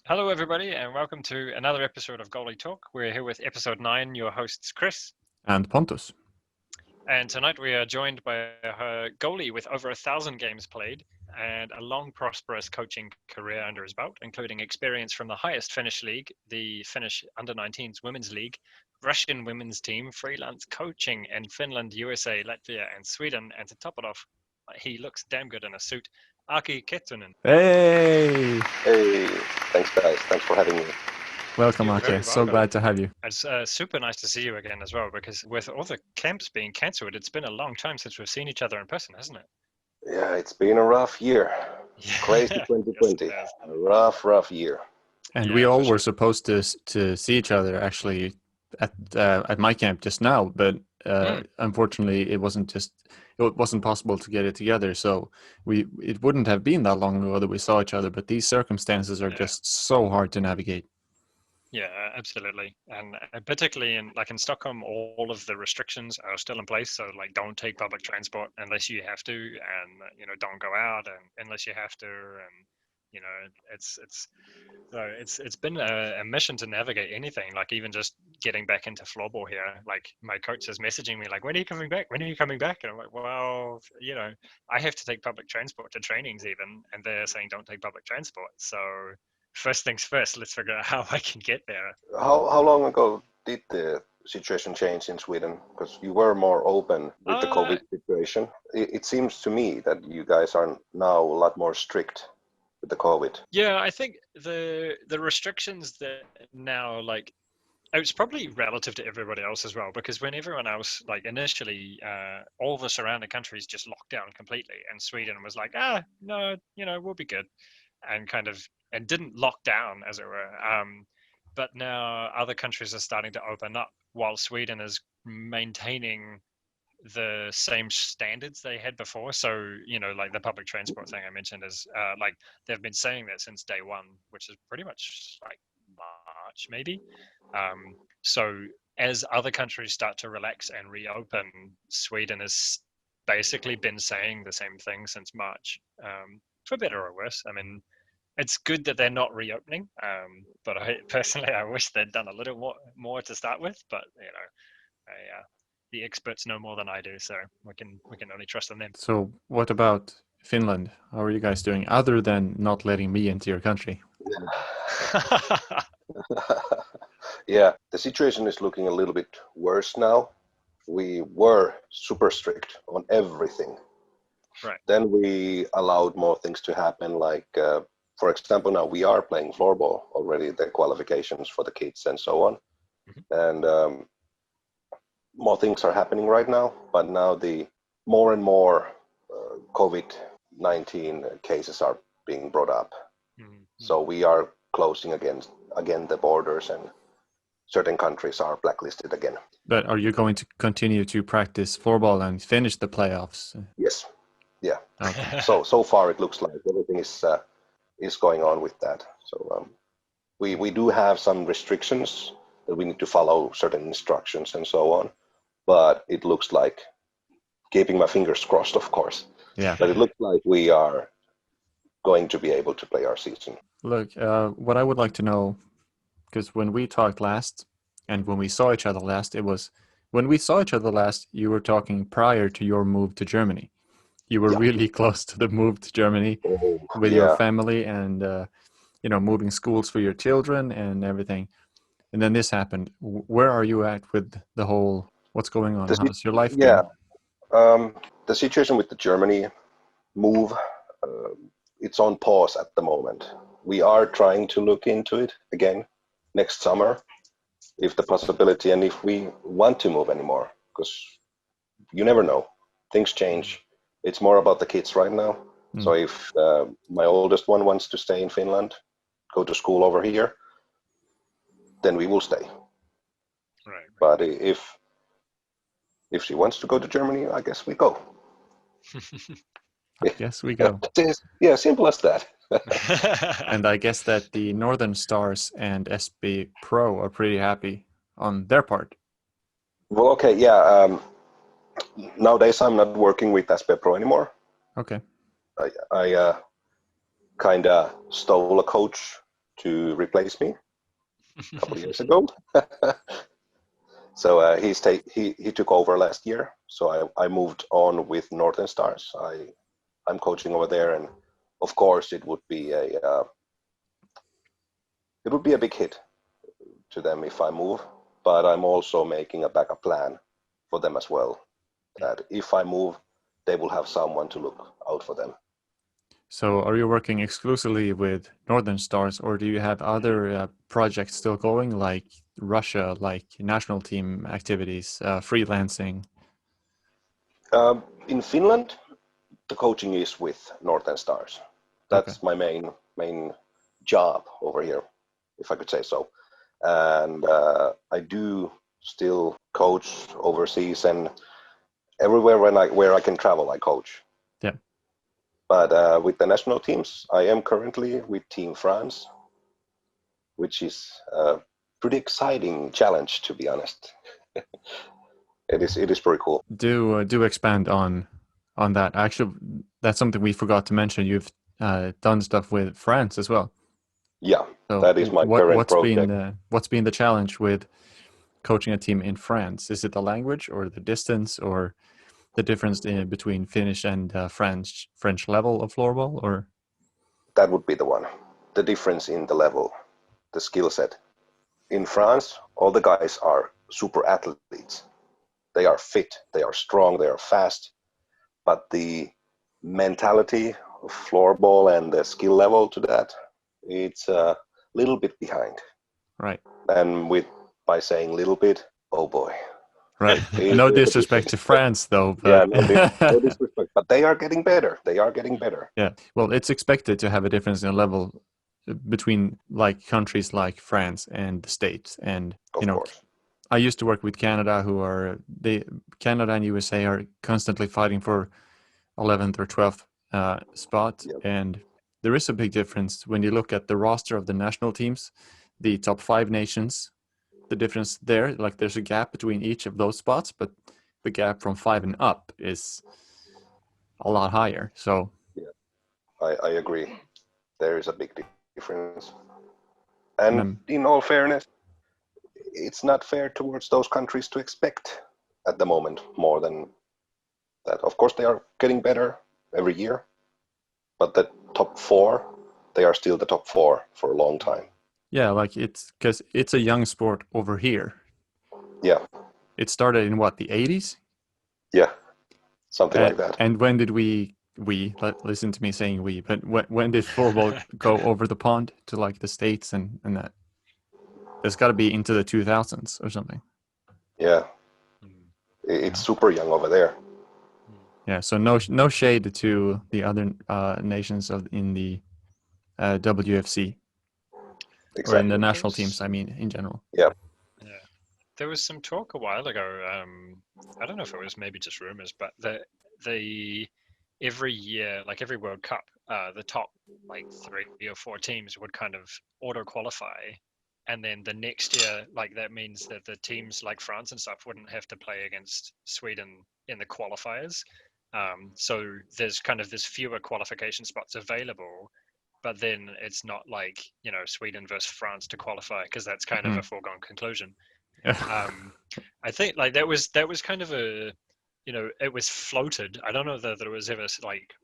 Hello, everybody, and welcome to another episode of Goalie Talk. We're here with episode 9, your hosts, Chris. And Pontus. And tonight we are joined by a goalie with over 1,000 games played and a long, prosperous coaching career under his belt, including experience from the highest Finnish league, the Finnish Under-19s Women's League, Russian women's team, freelance coaching in Finland, USA, Latvia, and Sweden. And to top it off, he looks damn good in a suit. Aake Kettunen. Hey! Hey, thanks guys. Thanks for having me. Welcome, You're very Aake. So welcome. glad to have you. It's super nice to see you again as well, because with all the camps being cancelled, it's been a long time since we've seen each other in person, hasn't it? Yeah, it's been a rough year. Crazy 2020. Yes, A rough year. And Yeah, we all for were sure. supposed to see each other actually at my camp just now, but unfortunately it wasn't possible to get it together. So it wouldn't have been that long ago that we saw each other. But these circumstances are just so hard to navigate. Yeah, absolutely. And particularly in Stockholm, all of the restrictions are still in place. So don't take public transport unless you have to, and don't go out unless you have to, and it's been a mission to navigate anything. Like even just getting back into floorball here. Like my coach is messaging me like, "When are you coming back? When are you coming back?" And I'm like, "Well, I have to take public transport to trainings even, and they're saying don't take public transport." So first things first, let's figure out how I can get there. How long ago did the situation change in Sweden? Because you were more open with the COVID situation. It seems to me that you guys are now a lot more strict with the COVID. Yeah, I think the restrictions that now it's probably relative to everybody else as well, because when everyone else initially all the surrounding countries just locked down completely, and Sweden was like, no, we'll be good, and didn't lock down as it were. But now other countries are starting to open up while Sweden is maintaining the same standards they had before. So the public transport thing I mentioned is they've been saying that since day one, which is pretty much like March maybe. So as other countries start to relax and reopen, Sweden has basically been saying the same thing since March, for better or worse. I mean, it's good that they're not reopening, but I wish they'd done a little more to start with. But the experts know more than I do, so we can only trust on them. So what about Finland? How are you guys doing, other than not letting me into your country? Yeah, the situation is looking a little bit worse now. We were super strict on everything. Right. Then we allowed more things to happen, like for example, now we are playing floorball already, the qualifications for the kids and so on. Mm-hmm. And more things are happening right now, but now the more and more COVID-19 cases are being brought up. Mm-hmm. So we are closing again the borders, and certain countries are blacklisted again. But are you going to continue to practice floorball and finish the playoffs? Yes. Yeah. Okay. So far it looks like everything is going on with that. So we do have some restrictions that we need to follow, certain instructions and so on. But it looks like, keeping my fingers crossed, of course. Yeah. But it looks like we are going to be able to play our season. Look, what I would like to know, because when we talked last, and when we saw each other last, you were talking prior to your move to Germany. You were really close to the move to Germany with your family and, moving schools for your children and everything. And then this happened. Where are you at with the whole, what's going on? How's your life been? The situation with the Germany move, it's on pause at the moment. We are trying to look into it again next summer, if the possibility, and if we want to move anymore, because you never know, things change. It's more about the kids right now. So if my oldest one wants to stay in Finland, go to school over here, then we will stay. Right. But if she wants to go to Germany, I guess we go. I guess we go. Yeah, simple as that. And I guess that the Northern Stars and SB Pro are pretty happy on their part. Well, okay, yeah. Nowadays, I'm not working with SB Pro anymore. Okay. I kind of stole a coach to replace me a couple of years ago. So he took over last year. So I moved on with Northern Stars. I'm coaching over there, and of course it would be a big hit to them if I move. But I'm also making a backup plan for them as well. That if I move, they will have someone to look out for them. So are you working exclusively with Northern Stars, or do you have other projects still going, like Russia, like national team activities, freelancing? In Finland, the coaching is with Northern Stars. That's my main job over here, if I could say so. And I do still coach overseas, and everywhere where I can travel, I coach. Yeah. But with the national teams, I am currently with Team France, which is a pretty exciting challenge, to be honest. It is pretty cool. Do expand on that. Actually, that's something we forgot to mention. You've done stuff with France as well. Yeah, so that is my current project. What's been the challenge with coaching a team in France? Is it the language, or the distance, or the difference between Finnish and French level of floorball? Or that would be the one. The difference in the level, the skill set. In France, all the guys are super athletes. They are fit, they are strong, they are fast, but the mentality of floorball and the skill level to that, it's a little bit behind. Right. And by saying little bit, oh boy. Right. No disrespect to France, though. But... yeah, no disrespect. But they are getting better. They are getting better. Yeah. Well, it's expected to have a difference in level between like countries like France and the States. And of course. I used to work with Canada, Canada and USA are constantly fighting for 11th or 12th spot. Yep. And there is a big difference when you look at the roster of the national teams, the top 5 nations. The difference there, like there's a gap between each of those spots, but the gap from 5 and up is a lot higher. So yeah, I agree. There is a big difference. And in all fairness, it's not fair towards those countries to expect at the moment more than that. Of course, they are getting better every year, but the top 4, they are still the top 4 for a long time. Yeah, like it's because it's a young sport over here. Yeah. It started in what, the 80s? Yeah, something like that. And when did listen to me saying we, but when did floorball go over the pond to like the States and that? There's got to be into the 2000s or something. Yeah, it's super young over there. Yeah, so no shade to the other nations in the WFC. Exactly. Or in the national teams, I mean, in general. Yeah. Yeah. There was some talk a while ago, I don't know if it was maybe just rumors, but the every year, like every World Cup, the top like 3 or 4 teams would kind of auto qualify, and then the next year, like that means that the teams like France and stuff wouldn't have to play against Sweden in the qualifiers. So there's kind of this fewer qualification spots available, but then it's not like, Sweden versus France to qualify, because that's kind of a foregone conclusion. I think like that was kind of a, it was floated. I don't know that it was ever like,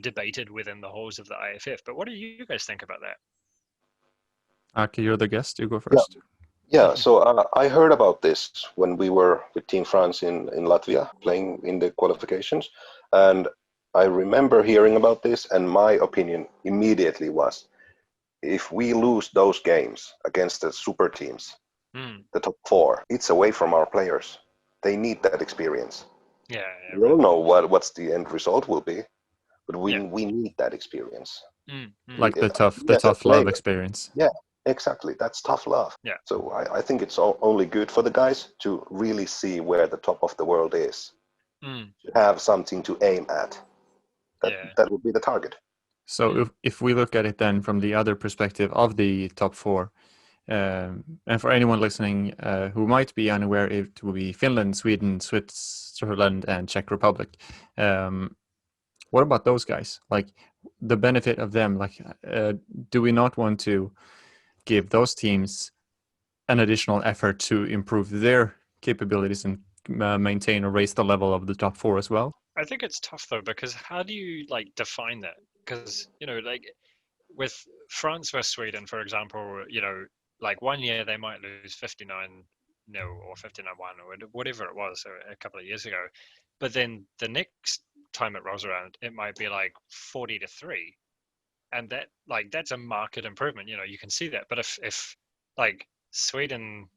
debated within the halls of the IFF, but what do you guys think about that? Aake, you're the guest. You go first. Yeah. So I heard about this when we were with Team France in Latvia playing in the qualifications, and I remember hearing about this, and my opinion immediately was, if we lose those games against the super teams, the top 4, it's away from our players. They need that experience. Yeah. We don't know what's the end result will be, but we need that experience. Like the tough love experience. Yeah, exactly. That's tough love. Yeah. So I think it's only good for the guys to really see where the top of the world is. To have something to aim at. That would be the target. So if we look at it then from the other perspective of the top 4, and for anyone listening who might be unaware, it will be Finland, Sweden, Switzerland, and Czech Republic. what about those guys? Like the benefit of them, like do we not want to give those teams an additional effort to improve their capabilities and maintain or raise the level of the top four as well? I think it's tough though, because how do you like define that? Because, you know, like with France versus Sweden, for example, you know, like one year they might lose 59-0 or 59-1 or whatever it was a couple of years ago. But then the next time it rolls around, it might be like 40-3. And that, like, that's a market improvement, you know, you can see that. But if like Sweden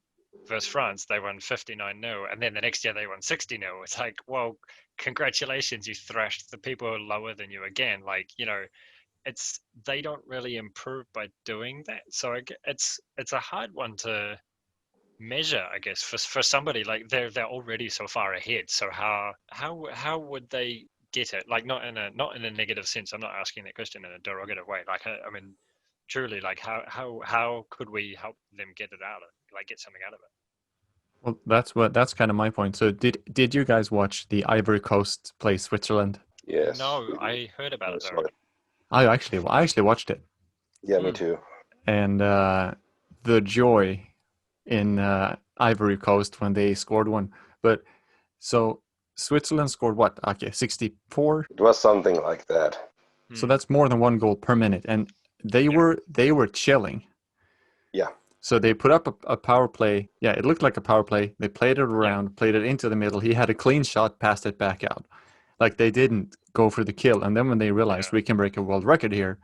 versus France, they won 59-0, and then the next year they won 60-0, it's like, well, congratulations, you thrashed the people lower than you again. Like, you know, it's, they don't really improve by doing that. So it's a hard one to measure, I guess, for somebody like they're already so far ahead. So how would they get it? Like not in a negative sense. I'm not asking that question in a derogative way. Like I mean, truly, like how could we help them get it out of, like, get something out of it? Well, that's kind of my point. So did you guys watch the Ivory Coast play Switzerland? Yes. No, I heard about it though. I actually watched it. Yeah, me too. And the joy in Ivory Coast when they scored one. But so Switzerland scored what, Aake? 64? It was something like that. So that's more than one goal per minute, and they were chilling. Yeah. So they put up a power play. Yeah, it looked like a power play. They played it around, played it into the middle. He had a clean shot, passed it back out. Like they didn't go for the kill. And then when they realized we can break a world record here,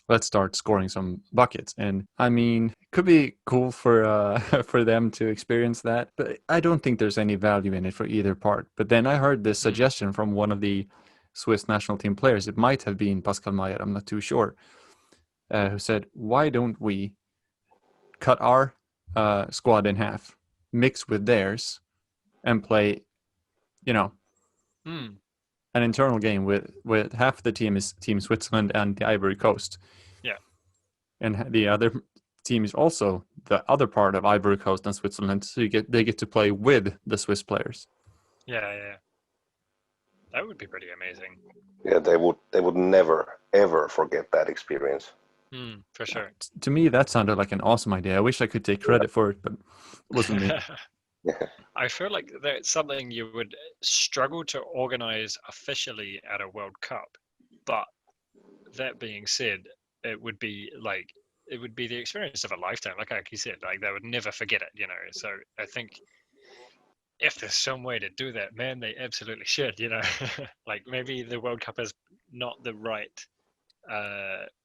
let's start scoring some buckets. And I mean, it could be cool for for them to experience that, but I don't think there's any value in it for either part. But then I heard this suggestion from one of the Swiss national team players. It might have been Pascal Mayer, I'm not too sure, who said, why don't we cut our squad in half, mix with theirs, and play, you know, an internal game with half the team is Team Switzerland and the Ivory Coast. Yeah. And the other team is also the other part of Ivory Coast and Switzerland, so they get to play with the Swiss players. Yeah. That would be pretty amazing. Yeah, they would never ever forget that experience. For sure. To me, that sounded like an awesome idea. I wish I could take credit for it, but it wasn't me. I feel like that's something you would struggle to organize officially at a World Cup. But that being said, it would be the experience of a lifetime. Like you said, like they would never forget it, you know. So I think if there's some way to do that, man, they absolutely should, you know. Like maybe the World Cup is not the right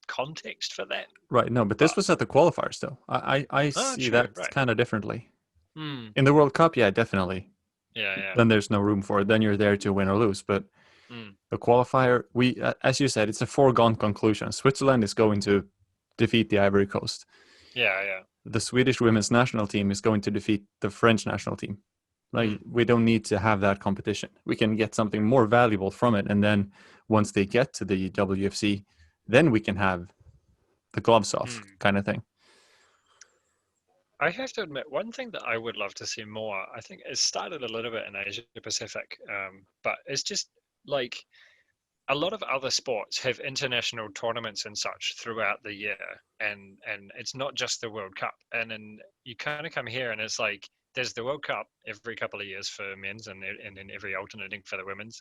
context for that. Right, no, but this was at the qualifiers, though. I see that kind of differently. In the World Cup, yeah, definitely. Yeah. Then there's no room for it. Then you're there to win or lose. But the qualifier, as you said, it's a foregone conclusion. Switzerland is going to defeat the Ivory Coast. Yeah. The Swedish women's national team is going to defeat the French national team. Like, we don't need to have that competition. We can get something more valuable from it. And then once they get to the WFC, then we can have the gloves off kind of thing. I have to admit, one thing that I would love to see more, I think it started a little bit in Asia Pacific, but it's just like a lot of other sports have international tournaments and such throughout the year, and it's not just the World Cup. And then you kind of come here and it's like there's the World Cup every couple of years for men's and then every alternating for the women's.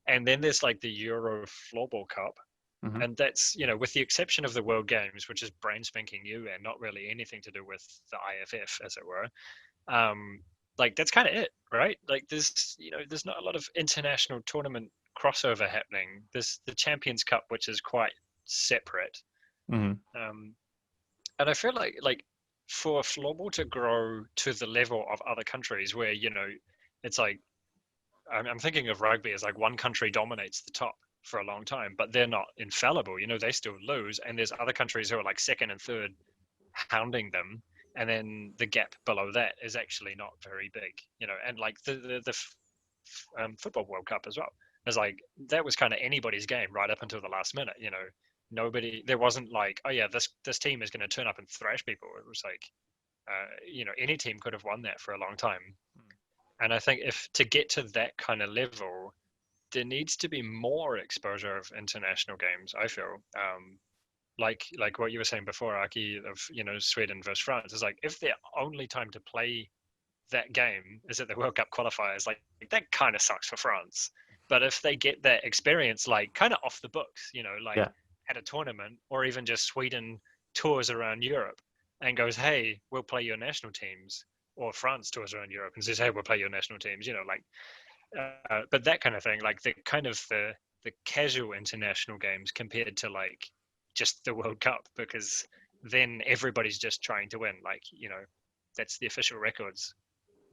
And then there's like the Euro Floorball Cup. And that's, you know, with the exception of the World Games, which is brand spanking new and not really anything to do with the IFF, as it were. Like that's kind of it, right? Like there's not a lot of international tournament crossover happening. There's the Champions Cup, which is quite separate. And I feel like for floorball to grow to the level of other countries where, you know, it's like, I'm thinking of rugby as like one country dominates the top for a long time, but they're not infallible, you know, they still lose, and there's other countries who are like second and third hounding them, and then the gap below that is actually not very big, you know. And like the football World Cup as well, it's like that was kind of anybody's game right up until the last minute, you know. There wasn't like, oh yeah, this team is going to turn up and thrash people. It was like you know, any team could have won that for a long time. And I think if to get to that kind of level, there needs to be more exposure of international games, I feel. Like what you were saying before, Aki, of Sweden versus France, is like if their only time to play that game is at the World Cup qualifiers, like that kind of sucks for France. But if they get that experience, like kind of off the books, like at a tournament, or even just Sweden tours around Europe and goes, hey, we'll play your national teams, or France tours around Europe and says, hey, we'll play your national teams, but that kind of thing, like the casual international games compared to like just the World Cup, because then everybody's just trying to win, like, that's the official records.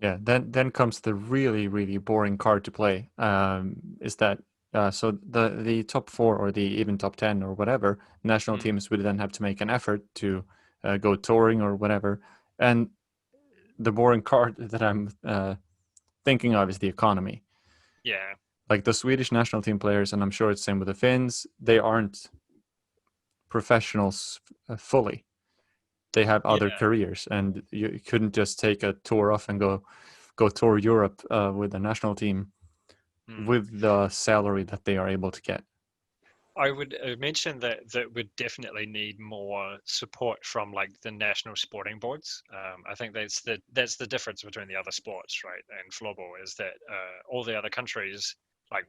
Yeah, then comes the really, really boring card to play. Is that so the top 4 or the even top 10 or whatever national teams would then have to make an effort to go touring or whatever. And the boring card that I'm thinking of is the economy. Yeah. Like the Swedish national team players, and I'm sure it's the same with the Finns, they aren't professionals fully. They have other careers, and you couldn't just take a tour off and go tour Europe with the national team with the salary that they are able to get. I would mention that would definitely need more support from like the national sporting boards. I think that's the difference between the other sports, right? And floorball is that all the other countries, like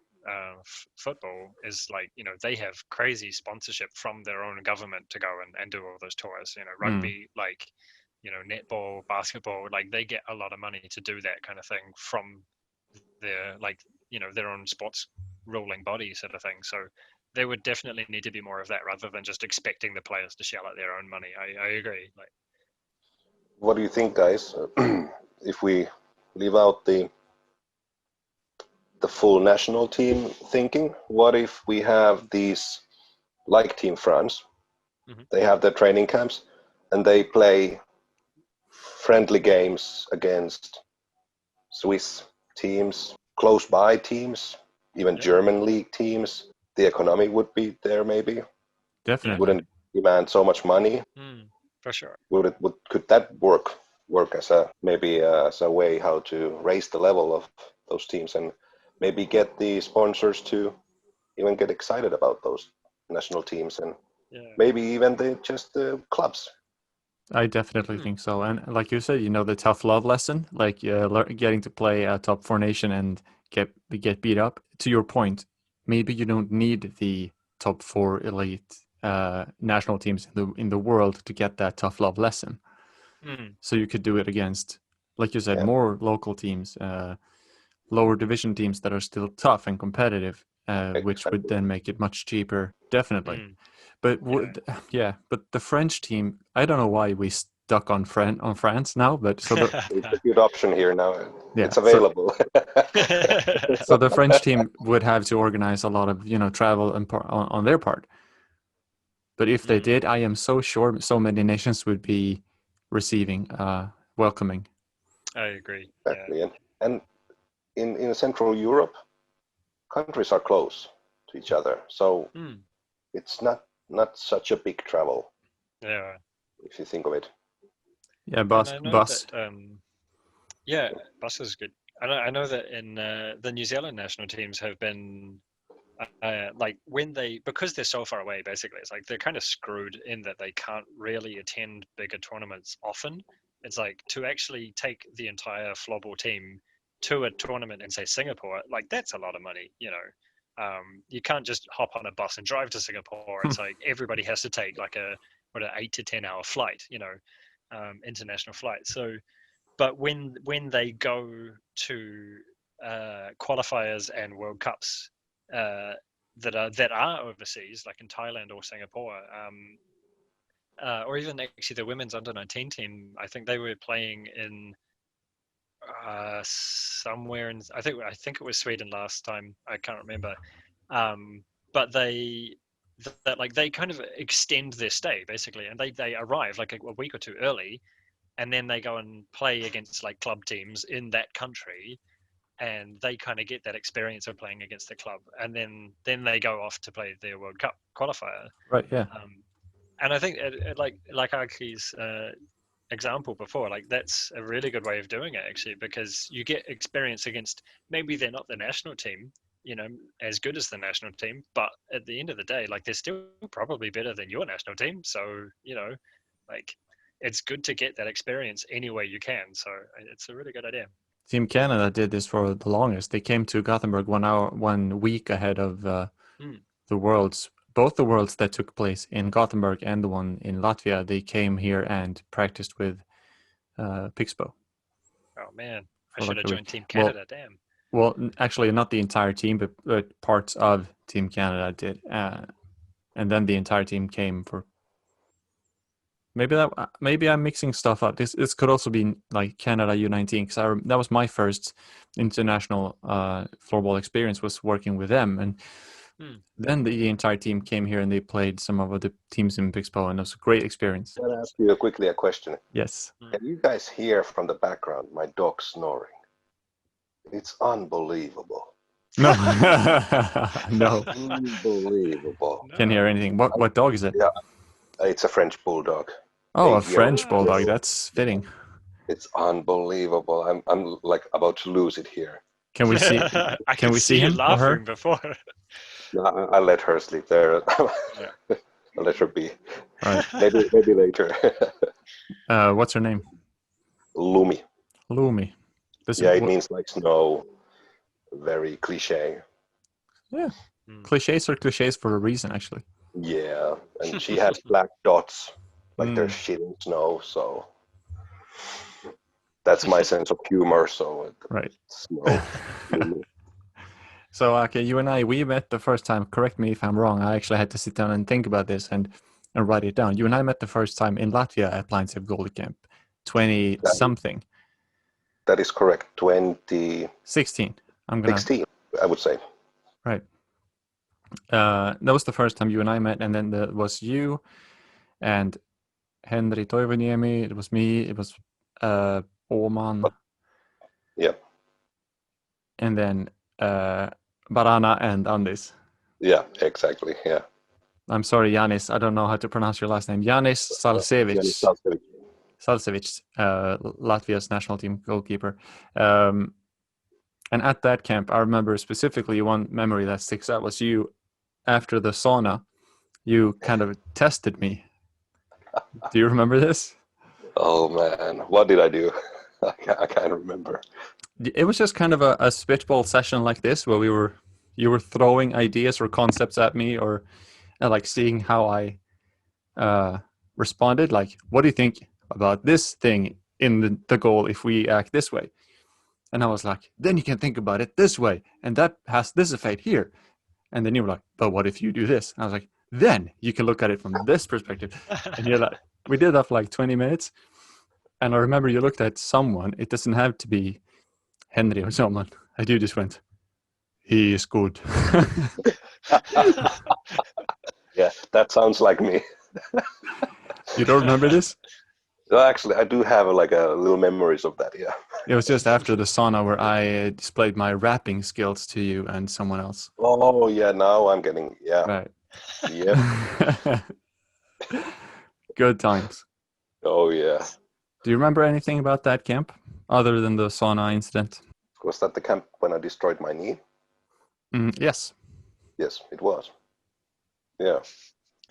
football, is like, they have crazy sponsorship from their own government to go and do all those tours. Rugby, like, netball, basketball, like they get a lot of money to do that kind of thing from their, like, their own sports ruling body sort of thing. So there would definitely need to be more of that rather than just expecting the players to shell out their own money. I agree. Like, what do you think, guys? If we leave out the full national team thinking, what if we have these, like Team France, they have their training camps and they play friendly games against Swiss teams, close by teams, even German league teams? The economy would be there, maybe. Definitely. Wouldn't demand so much money. For sure. Could that work as a way how to raise the level of those teams and maybe get the sponsors to even get excited about those national teams, and maybe even the clubs? I definitely think so. And like you said, the tough love lesson, like getting to play a top 4 nation and get beat up. To your point, maybe you don't need the top 4 elite national teams in the world to get that tough love lesson. So you could do it against, like you said, more local teams, lower division teams that are still tough and competitive, which would then make it much cheaper. Definitely. But but the French team, I don't know why we stuck on France now, but so it's a good option here now. Yeah, it's available. So the French team would have to organize a lot of travel and on their part. But if they did, I am so sure so many nations would be receiving, welcoming. I agree. Exactly. And in Central Europe, countries are close to each other, so it's not such a big travel. Yeah. If you think of it. Yeah, bus. That, bus is good. I know that in the New Zealand national teams have been like because they're so far away, basically it's like they're kind of screwed in that they can't really attend bigger tournaments often. It's like to actually take the entire floorball team to a tournament in, say, Singapore, like that's a lot of money. You can't just hop on a bus and drive to Singapore. It's like everybody has to take like an 8 to 10 hour flight, international flight. So, but when they go to qualifiers and World Cups that are overseas, like in Thailand or Singapore, or even actually the women's under-19 team, I think they were playing in somewhere in I think it was Sweden last time. I can't remember. But they kind of extend their stay basically, and they arrive like a week or two early, and then they go and play against like club teams in that country, and they kind of get that experience of playing against the club, and then they go off to play their World Cup qualifier. Right. Yeah. And I think like Aake's example before, like that's a really good way of doing it actually, because you get experience against, maybe they're not the national team, as good as the national team, but at the end of the day, like they're still probably better than your national team. So, like it's good to get that experience any way you can. So it's a really good idea. Team Canada did this for the longest. They came to Gothenburg 1 week ahead of the Worlds. Both the Worlds that took place in Gothenburg and the one in Latvia, they came here and practiced with Pixbo. Oh man, I should have joined Team Canada. Damn. Well, actually, not the entire team, but parts of Team Canada did, and then the entire team came for. Maybe I'm mixing stuff up. This could also be like Canada U19 because that was my first international floorball experience, was working with them, and then the entire team came here and they played some of the teams in Pixbo, and it was a great experience. Can I ask you quickly a question? Yes. Can you guys hear from the background my dog snoring? It's unbelievable. No. No. Unbelievable. Can't hear anything. What dog is it? Yeah, it's a French bulldog. Oh, a French bulldog. That's fitting. It's unbelievable. I'm like about to lose it here. Can we see? Can we see him or her? Before. No, I'll let her sleep there. I'll let her be. Right. Maybe later. What's her name? Lumi. Lumi. It means like snow. Very cliche. Yeah. Cliches are cliches for a reason, actually. Yeah, and she has black dots, like there's shit in snow, so that's my sense of humor. So right. Snow. So Aake, you and I, we met the first time. Correct me if I'm wrong. I actually had to sit down and think about this and write it down. You and I met the first time in Latvia at Blindsave Goalie Camp, 20-something. That is correct. 2016. 16, I would say. Right. That was the first time you and I met, and then there was you and Henri Toivoniemi. It was me. It was Oman. Yeah. And then Barana and Andis. Yeah, exactly. Yeah. I'm sorry, Yanis. I don't know how to pronounce your last name. Yanis Salcevic. Salcevic, Latvia's national team goalkeeper. And at that camp, I remember specifically one memory that sticks out was you, after the sauna, you kind of tested me. Do you remember this? Oh, man. What did I do? I can't remember. It was just kind of a spitball session like this where you were throwing ideas or concepts at me, or like seeing how I responded. Like, what do you think about this thing in the goal if we act this way? And I was like, then you can think about it this way, and that has this effect here. And then you were like, but what if you do this? And I was like, then you can look at it from this perspective. And you're like, we did that for like 20 minutes. And I remember you looked at someone. It doesn't have to be Henry or someone. And you just went, he is good. Yeah, that sounds like me. You don't remember this? No, actually, I do have like a little memories of that. Yeah. It was just after the sauna where I displayed my rapping skills to you and someone else. Oh yeah, now I'm getting Right. Yeah. Good times. Oh yeah. Do you remember anything about that camp other than the sauna incident? Was that the camp when I destroyed my knee? Yes. Yes, it was. Yeah.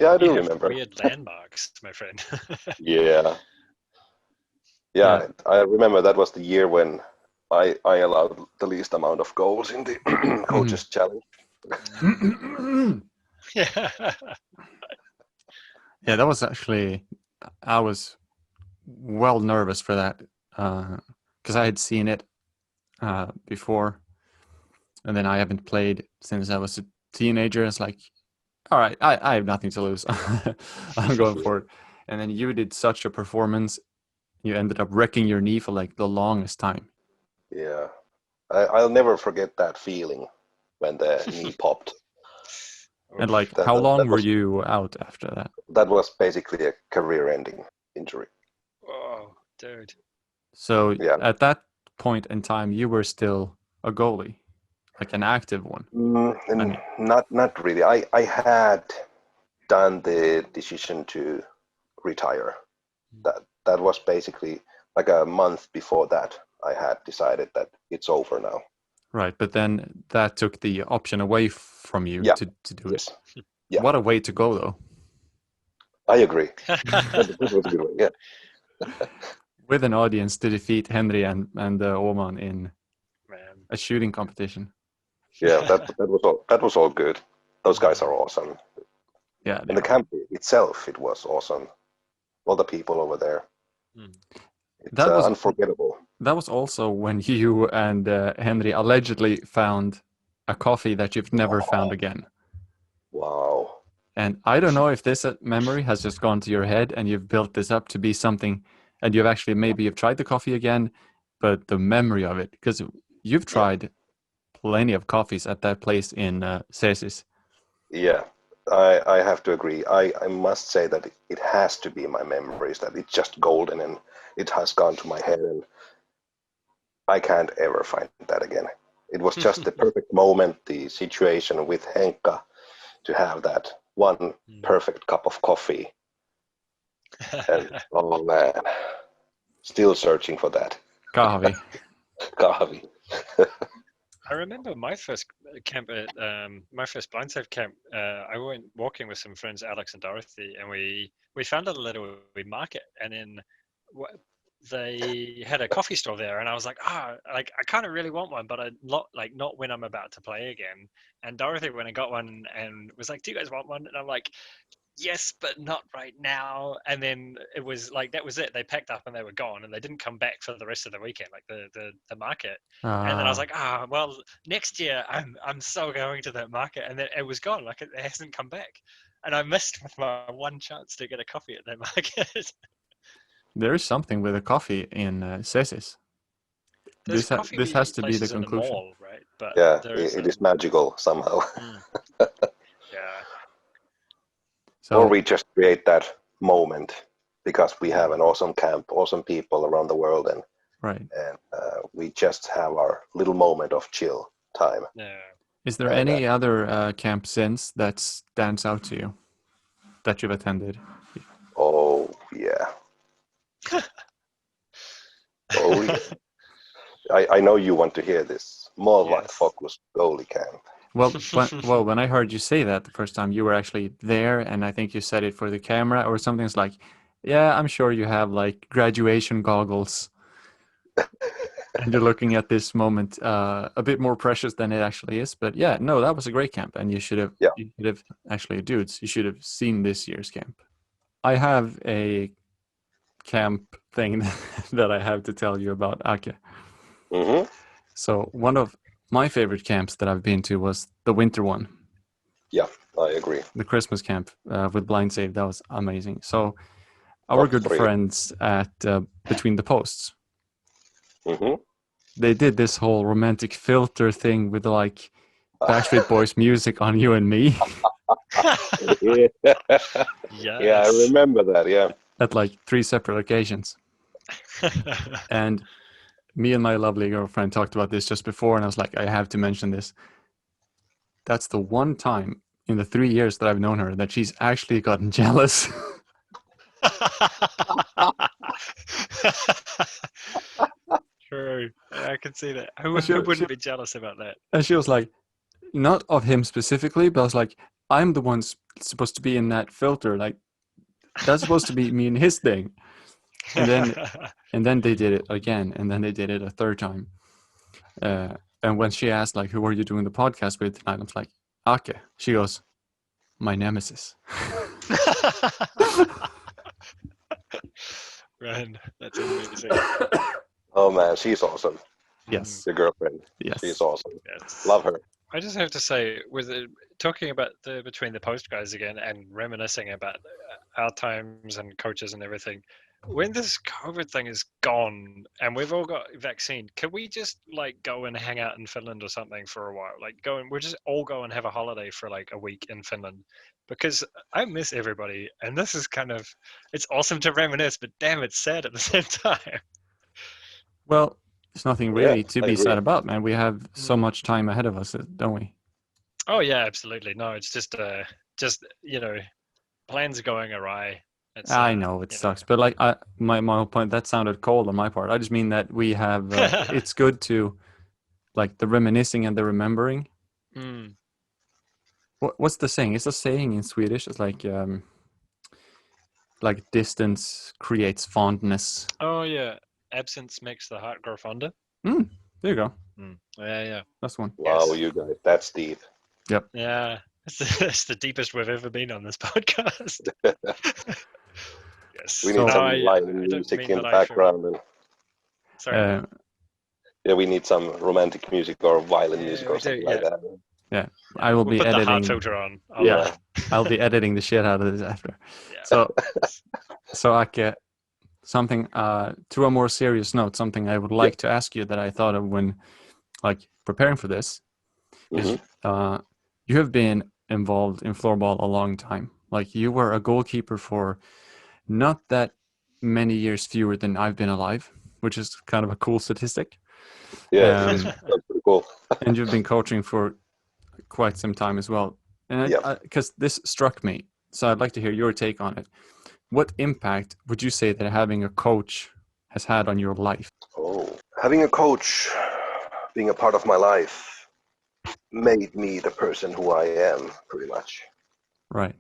Yeah, I do remember. Weird landmarks, my friend. Yeah. Yeah, I remember that was the year when I allowed the least amount of goals in the coaches challenge. Yeah. Yeah, that was actually, I was well nervous for that because I had seen it before, and then I haven't played since I was a teenager. It's like, all right, I have nothing to lose. I'm going for it. And then you did such a performance. You ended up wrecking your knee for like the longest time. Yeah. I'll never forget that feeling when the knee popped. And like, how long were you out after that? That was basically a career-ending injury. Oh, dude. So at that point in time, you were still a goalie, like an active one. Not really. I had done the decision to retire. That was basically like a month before that. I had decided that it's over now. Right, but then that took the option away from you Yeah. to do Yes. it. Yeah. What a way to go, though. I agree. That was a good one. Yeah. With an audience to defeat Henry and Oman in Man. a shooting competition. Yeah. That was all good. Those guys are awesome. Yeah, And the camp itself, it was awesome. All the people over there. It's that was unforgettable. That was also when you and Henry allegedly found a coffee that you've never found again. Wow. And I don't know if this memory has just gone to your head and you've built this up to be something, and you've actually maybe you've tried the coffee again, but the memory of it, because you've tried plenty of coffees at that place in Cesis. Yeah, I have to agree. I must say that it has to be my memories, that it's just golden and it has gone to my head, and I can't ever find that again. It was just the perfect moment, the situation with Henka, to have that one perfect cup of coffee. And oh man, still searching for that. Kahvi. Kahvi. I remember my first camp at my first Blindsave camp. I went walking with some friends, Alex and Dorothy, and we found a little market, and then they had a coffee store there, and I was like, like I kind of really want one, but not when I'm about to play again. And Dorothy went and got one, and was like, "Do you guys want one?" And I'm like, "Yes, but not right now." And then it was like that was it. They packed up and they were gone, and they didn't come back for the rest of the weekend, like the market. And then I was like, well, next year I'm so going to that market, and then it was gone. Like it hasn't come back, and I missed my one chance to get a coffee at that market. There is something with a coffee in Cesis. This has to be the conclusion. In the mall, right? But yeah, it is magical somehow. Yeah. So, or we just create that moment because we have an awesome camp, awesome people around the world, and we just have our little moment of chill time. Yeah. Is there any other camp since that stands out to you that you've attended? Oh yeah. Oh yeah. I know you want to hear this. Målvaktsfokus goalie camp. Well, when I heard you say that the first time, you were actually there, and I think you said it for the camera or something. It's like, yeah, I'm sure you have like graduation goggles, and you're looking at this moment a bit more precious than it actually is. But yeah, no, that was a great camp, and you should have actually, dudes, you should have seen this year's camp. I have a camp thing that I have to tell you about, Aake. Mm-hmm. So one of my favorite camps that I've been to was the winter one. Yeah, I agree. The Christmas camp with Blindsave, that was amazing. So our good friends at Between the Posts, they did this whole romantic filter thing with like Backstreet Boys music on You and Me. Yeah, I remember that, yeah. At like 3 separate occasions. And me and my lovely girlfriend talked about this just before, and I was like, I have to mention this. That's the one time in the 3 years that I've known her that she's actually gotten jealous. True. I can see that. Who wouldn't be jealous about that? And she was like, not of him specifically, but I was like, I'm the one supposed to be in that filter. Like, that's supposed to be me and his thing. And then they did it again, and then they did it a third time. And when she asked, like, who are you doing the podcast with tonight? I was like, Aake. She goes, my nemesis. Man, that's amazing. Oh man, she's awesome. Yes. Your girlfriend. Yes. She's awesome. Yes. Love her. I just have to say, with talking about the Between the Post guys again and reminiscing about our times and coaches and everything, when this COVID thing is gone and we've all got vaccine, can we just like go and hang out in Finland or something for a while? Like we'll just all go and have a holiday for like a week in Finland, because I miss everybody. And this is kind of, it's awesome to reminisce, but damn, it's sad at the same time. Well, there's nothing really to be sad about, man. We have so much time ahead of us, don't we? Oh yeah, absolutely. No, it's just plans going awry. I know it sucks, but like my whole point, that sounded cold on my part. I just mean that we have. It's good to like the reminiscing and the remembering. Mm. What's the saying? It's a saying in Swedish. It's like distance creates fondness. Oh yeah, absence makes the heart grow fonder. There you go. Yeah. That's one. Wow, Yes. you guys, that's deep. Yep. Yeah, it's the deepest we've ever been on this podcast. Yes. We need So- some I violin don't music mean in the that I feel- background. And, Sorry. yeah, we need some romantic music or violin Yeah, music we or do, something yeah. like that. Yeah, I will We'll be put the heart editing. filter on. Yeah. I'll be editing the shit out of this after. Yeah. So Aake, something to a more serious note, something I would like to ask you that I thought of when like preparing for this is you have been involved in floorball a long time. Like you were a goalkeeper for not that many years fewer than I've been alive, which is kind of a cool statistic. Yeah, that's pretty cool. And you've been coaching for quite some time as well. And because this struck me, so I'd like to hear your take on it. What impact would you say that having a coach has had on your life? Oh, having a coach being a part of my life made me the person who I am, pretty much. Right.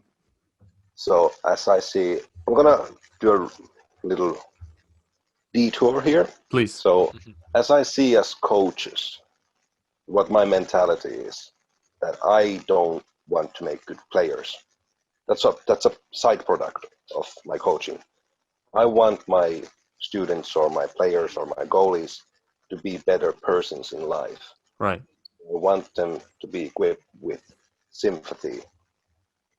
So as I see, I'm gonna do a little detour here. Please. So as I see as coaches, what my mentality is, that I don't want to make good players. That's a side product of my coaching. I want my students or my players or my goalies to be better persons in life. Right. I want them to be equipped with sympathy,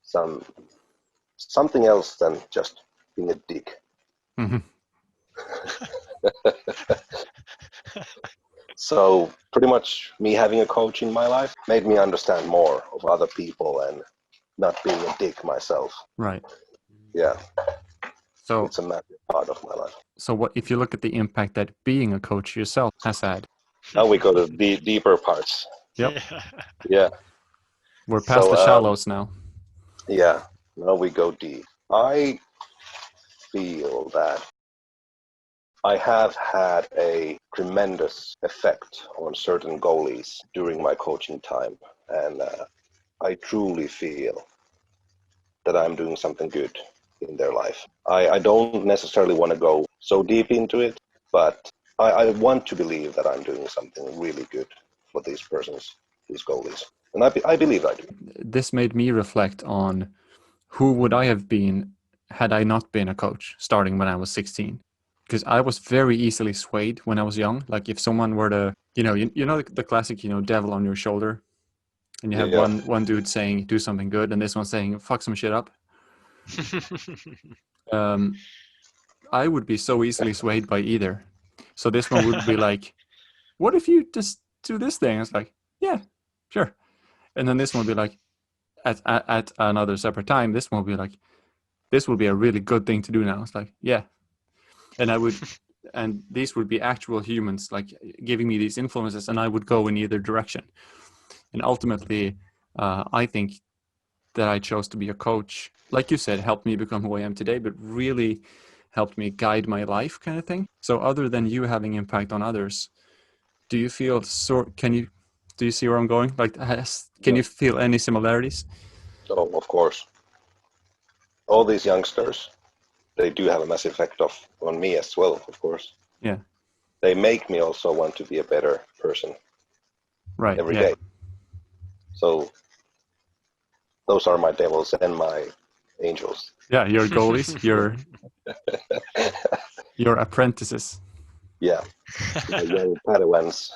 something else than just being a dick. Mm-hmm. So pretty much me having a coach in my life made me understand more of other people and not being a dick myself. Right. Yeah. So it's a massive part of my life. So what if you look at the impact that being a coach yourself has had? Now we go to the deeper parts. Yep. Yeah. We're past the shallows now. Yeah. Now we go deep. I feel that I have had a tremendous effect on certain goalies during my coaching time. And I truly feel that I'm doing something good in their life. I don't necessarily want to go so deep into it, but I want to believe that I'm doing something really good for these persons, these goalies. And I believe I do. This made me reflect on who would I have been had I not been a coach starting when I was 16. Because I was very easily swayed when I was young. Like if someone were to, you know the classic, devil on your shoulder. And you have one dude saying, do something good. And this one saying, fuck some shit up. I would be so easily swayed by either. So this one would be like, what if you just do this thing? It's like, yeah, sure. And then this one would be like, at another separate time, this one would be like, this would be a really good thing to do now. It's like, yeah. And and these would be actual humans, like giving me these influences, and I would go in either direction. And ultimately, I think that I chose to be a coach, like you said, helped me become who I am today, but really helped me guide my life, kind of thing. So other than you having impact on others, do you feel do you see where I'm going? Like, can you feel any similarities? Oh, of course. All these youngsters, they do have a massive effect on me as well, of course. Yeah. They make me also want to be a better person. Right. Every day. So those are my devils and my angels. Yeah, your goalies, your apprentices. Yeah. My young Padawans.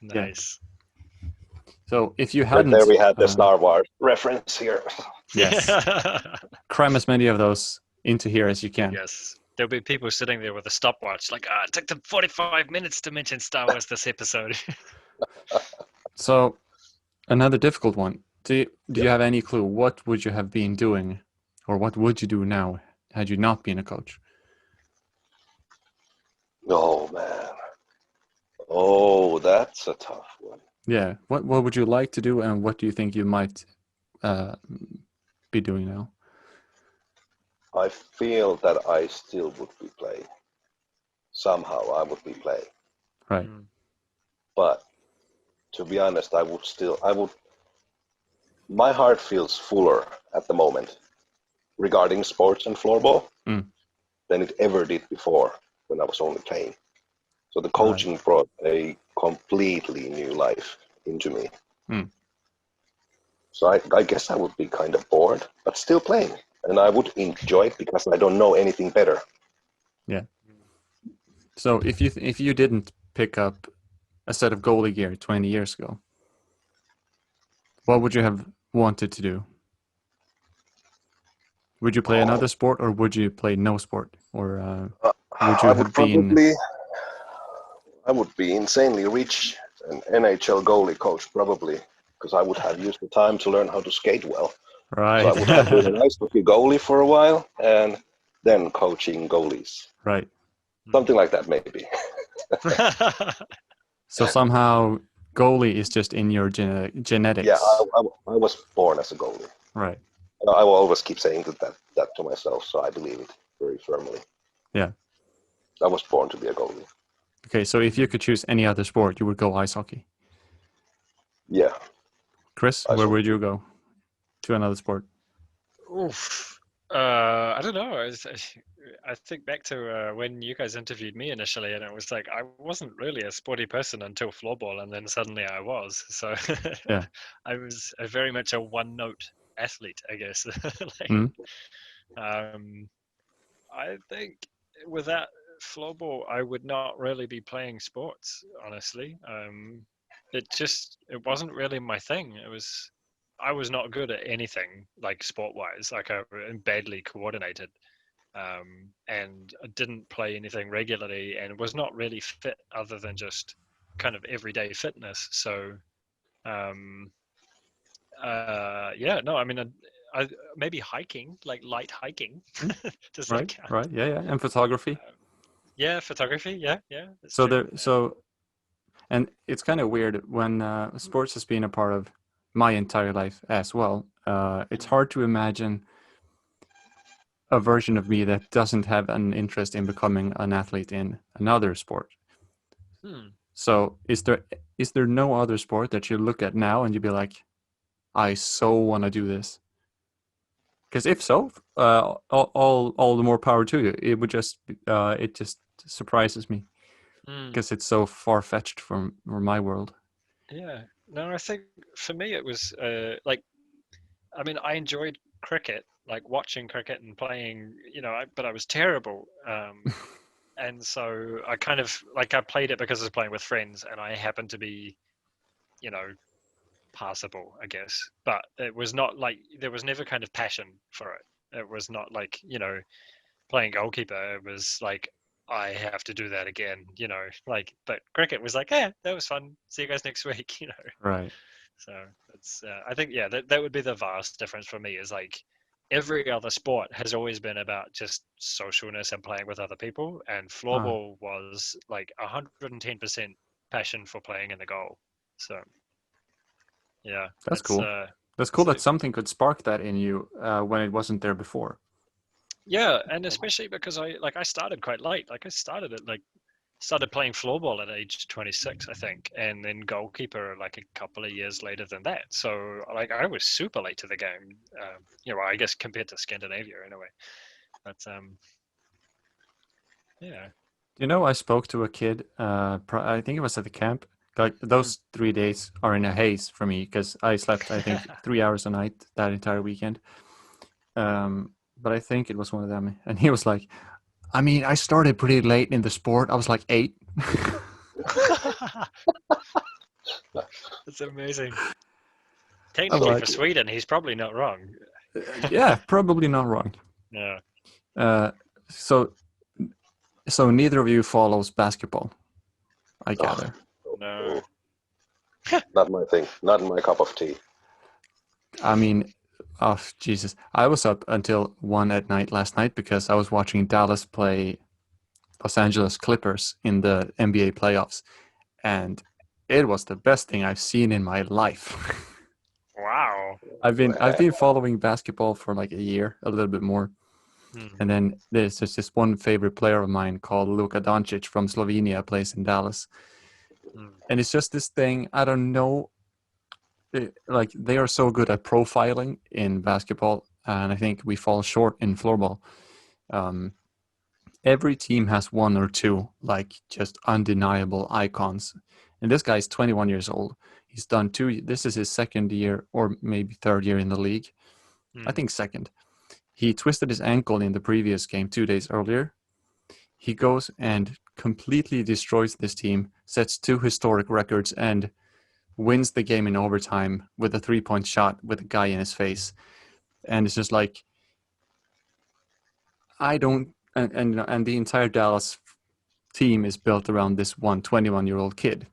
Nice. So if you hadn't... But there we had the Star Wars reference here. Yes. Cram as many of those into here as you can. Yes. There'll be people sitting there with a stopwatch like, it took them 45 minutes to mention Star Wars this episode. So another difficult one. Do you have any clue what would you have been doing, or what would you do now had you not been a coach? Oh, man. Oh, that's a tough one. Yeah. What would you like to do, and what do you think you might be doing now? I feel that I still would be playing. Somehow I would be playing. Right. But to be honest, my heart feels fuller at the moment regarding sports and floorball than it ever did before when I was only playing. So the coaching brought a completely new life into me. So I guess I would be kind of bored, but still playing. And I would enjoy it because I don't know anything better. Yeah. So if you didn't pick up a set of goalie gear 20 years ago, what would you have wanted to do? Would you play another sport, or would you play no sport? Or would you have been... I would be insanely rich, an NHL goalie coach probably, because I would have used the time to learn how to skate well. Right. So I would have been an ice hockey goalie for a while, and then coaching goalies. Right. Something like that, maybe. So somehow goalie is just in your genetics. Yeah, I was born as a goalie. Right. I will always keep saying that to myself, so I believe it very firmly. Yeah. I was born to be a goalie. Okay, so if you could choose any other sport, you would go ice hockey. Yeah. Chris, where would you go to another sport? Oof. I don't know. I think back to when you guys interviewed me initially, and it was like I wasn't really a sporty person until floorball, and then suddenly I was. So yeah. I was very much a one-note athlete, I guess. I think without floorball, I would not really be playing sports, honestly. It wasn't really my thing. I was not good at anything like sport-wise. Like I'm badly coordinated, and I didn't play anything regularly, and was not really fit other than just kind of everyday fitness. So, I mean, I maybe hiking, like light hiking. Does that count? Right. Yeah. And photography. Yeah, photography. Yeah. And it's kind of weird when sports has been a part of my entire life as well. It's hard to imagine a version of me that doesn't have an interest in becoming an athlete in another sport. So is there no other sport that you look at now and you'd be like, I so want to do this? Because if so, all the more power to you. It would just it just surprises me because it's so far fetched from my world. Yeah, no, I think for me it was I mean, I enjoyed cricket, like watching cricket and playing, but I was terrible. And so I kind of I played it because I was playing with friends, and I happened to be, passable, I guess. But it was not like there was never kind of passion for it. It was not like, playing goalkeeper. It was like I have to do that again, but cricket was like, yeah, that was fun. See you guys next week, Right. So it's I think that would be the vast difference for me, is like every other sport has always been about just socialness and playing with other people, and floorball was like 110% passion for playing in the goal. So yeah, that's cool. That's cool that something could spark that in you when it wasn't there before. Yeah, and especially because I started quite late. Like I started playing floorball at age 26, I think, and then goalkeeper like a couple of years later than that. So like I was super late to the game. I guess compared to Scandinavia anyway. But yeah. I spoke to a kid. I think it was at the camp. Like those 3 days are in a haze for me because I slept, I think, 3 hours a night that entire weekend. But I think it was one of them, and he was like, I mean, I started pretty late in the sport. I was like 8. That's amazing. Technically, for Sweden, he's probably not wrong. Yeah, probably not wrong. Yeah. So neither of you follows basketball, I gather. No. Not my thing. Not my cup of tea. I mean, oh, Jesus. I was up until 1 at night last night because I was watching Dallas play Los Angeles Clippers in the NBA playoffs. And it was the best thing I've seen in my life. Wow. I've been following basketball for like a year, a little bit more. And then there's just this one favorite player of mine called Luka Doncic from Slovenia, plays in Dallas. And it's just this thing, I don't know, like they are so good at profiling in basketball, and I think we fall short in floorball. Every team has one or two like just undeniable icons, and this guy's 21 years old. He's done this is his second year or maybe third year in the league. I think second. He twisted his ankle in the previous game 2 days earlier. He goes and completely destroys this team, sets 2 historic records, and wins the game in overtime with a 3-point shot with a guy in his face. And it's just like, I don't, and the entire Dallas team is built around this 21-year-old kid.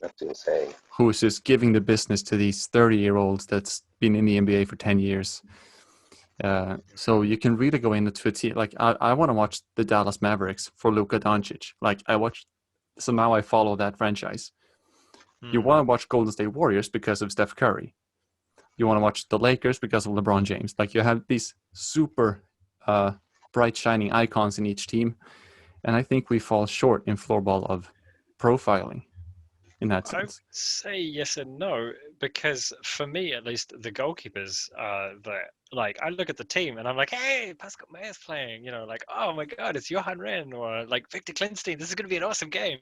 That's insane. Who is just giving the business to these 30-year-olds that's been in the NBA for 10 years. So you can really go into it. Like, I want to watch the Dallas Mavericks for Luka Doncic. Like, so now I follow that franchise. You want to watch Golden State Warriors because of Steph Curry. You want to watch the Lakers because of LeBron James. Like, you have these super bright, shining icons in each team. And I think we fall short in floorball of profiling in that sense. I would say yes and no, because for me, at least, the goalkeepers are like, I look at the team and I'm like, hey, Pascal Mayer's playing, like, oh my God, it's Johan Ren or like Victor Klinstein. This is going to be an awesome game,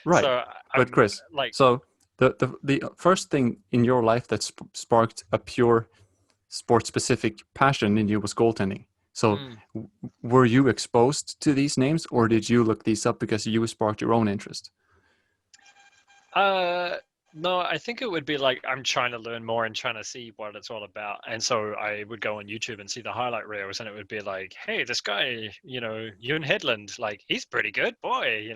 Right. So but Chris, like, so the first thing in your life that sparked a pure sport-specific passion in you was goaltending. So were you exposed to these names, or did you look these up because you sparked your own interest? No, I think it would be like I'm trying to learn more and trying to see what it's all about. And so I would go on YouTube and see the highlight reels, and it would be like, hey, this guy, Ewan Headland, like, he's pretty good, boy,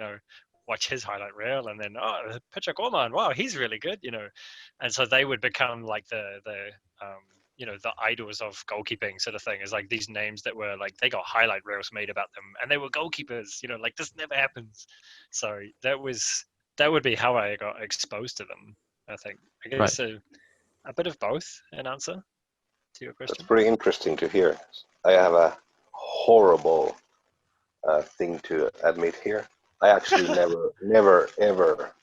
watch his highlight reel, and then, oh, Petra Gorman, wow, he's really good, And so they would become like the idols of goalkeeping sort of thing. Is like these names that were like, they got highlight reels made about them and they were goalkeepers, like, this never happens. So that would be how I got exposed to them, I think. I guess right. a bit of both, an answer to your question. That's pretty interesting to hear. I have a horrible thing to admit here. I actually never, ever.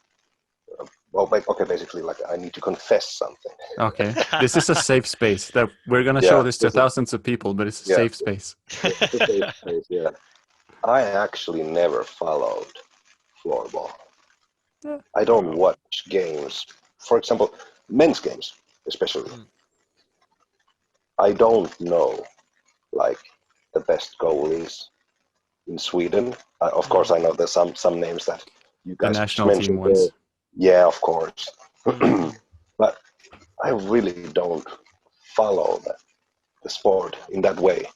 Basically, like, I need to confess something. Okay, this is a safe space. That we're gonna show this to thousands of people, but it's a safe space. It's a safe space, yeah. I actually never followed floorball. Yeah. I don't watch games. For example, men's games, especially. I don't know, like, the best goalies in Sweden. Of course, I know there's some names that you guys the national team ones. Yeah, of course. But I really don't follow the sport in that way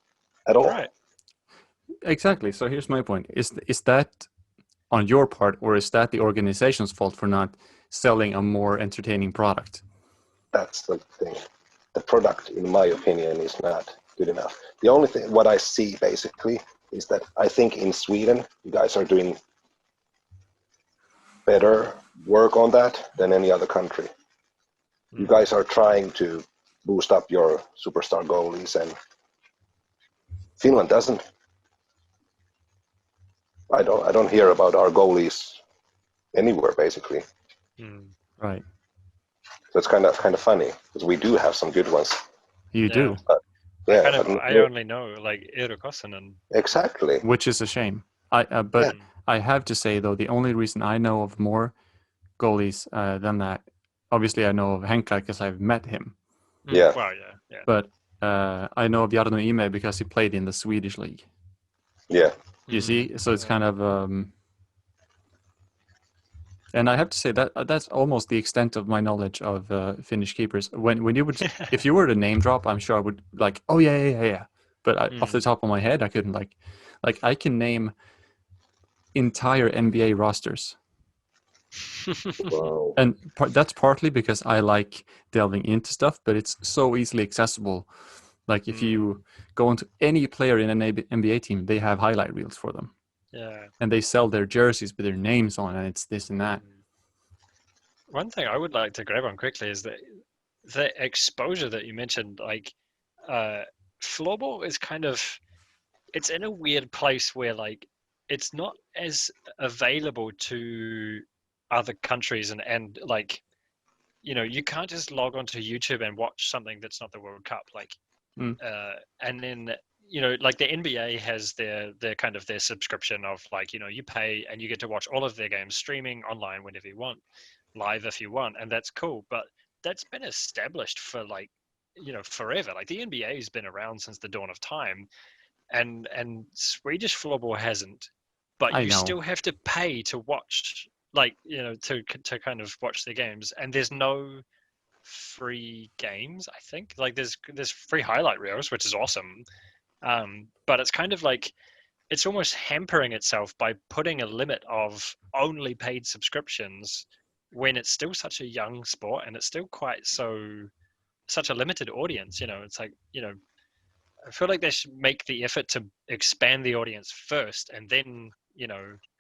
at all. Right. Exactly. So here's my point. Is that on your part, or is that the organization's fault for not selling a more entertaining product? That's the thing. The product, in my opinion, is not good enough. The only thing, what I see basically, is that I think in Sweden, you guys are doing better work on that than any other country. You guys are trying to boost up your superstar goalies, and Finland doesn't. I don't hear about our goalies anywhere, basically. Right. So it's kind of funny, because we do have some good ones. You do. I only know like Eero Kosonen. Exactly. Which is a shame. But I have to say, though, the only reason I know of more goalies than that, obviously I know of Henka because I've met him. Yeah. Wow, yeah. But I know of Jarno Ime because he played in the Swedish league. Yeah. You see? So it's kind of... and I have to say that that's almost the extent of my knowledge of Finnish keepers. When you would, if you were to name drop, I'm sure I would like, oh yeah. But off the top of my head, I couldn't like I can name entire NBA rosters. Wow. And that's partly because I like delving into stuff, but it's so easily accessible. Like if you go into any player in an NBA team, they have highlight reels for them. Yeah. And they sell their jerseys with their names on, and it's this and that. One thing I would like to grab on quickly is that the exposure that you mentioned, like floorball is kind of, it's in a weird place where like it's not as available to other countries and like, you can't just log onto YouTube and watch something that's not the World Cup. Like, and then, like the NBA has their kind of their subscription of like, you pay and you get to watch all of their games streaming online whenever you want, live if you want, and that's cool. But that's been established for like, forever. Like the NBA has been around since the dawn of time, and Swedish floorball hasn't. But I you know. still have to pay to watch, like, to kind of watch the games, and there's no free games. I think like there's free highlight reels, which is awesome. But it's kind of like it's almost hampering itself by putting a limit of only paid subscriptions when it's still such a young sport and it's still such a limited audience. It's like, I feel like they should make the effort to expand the audience first and then,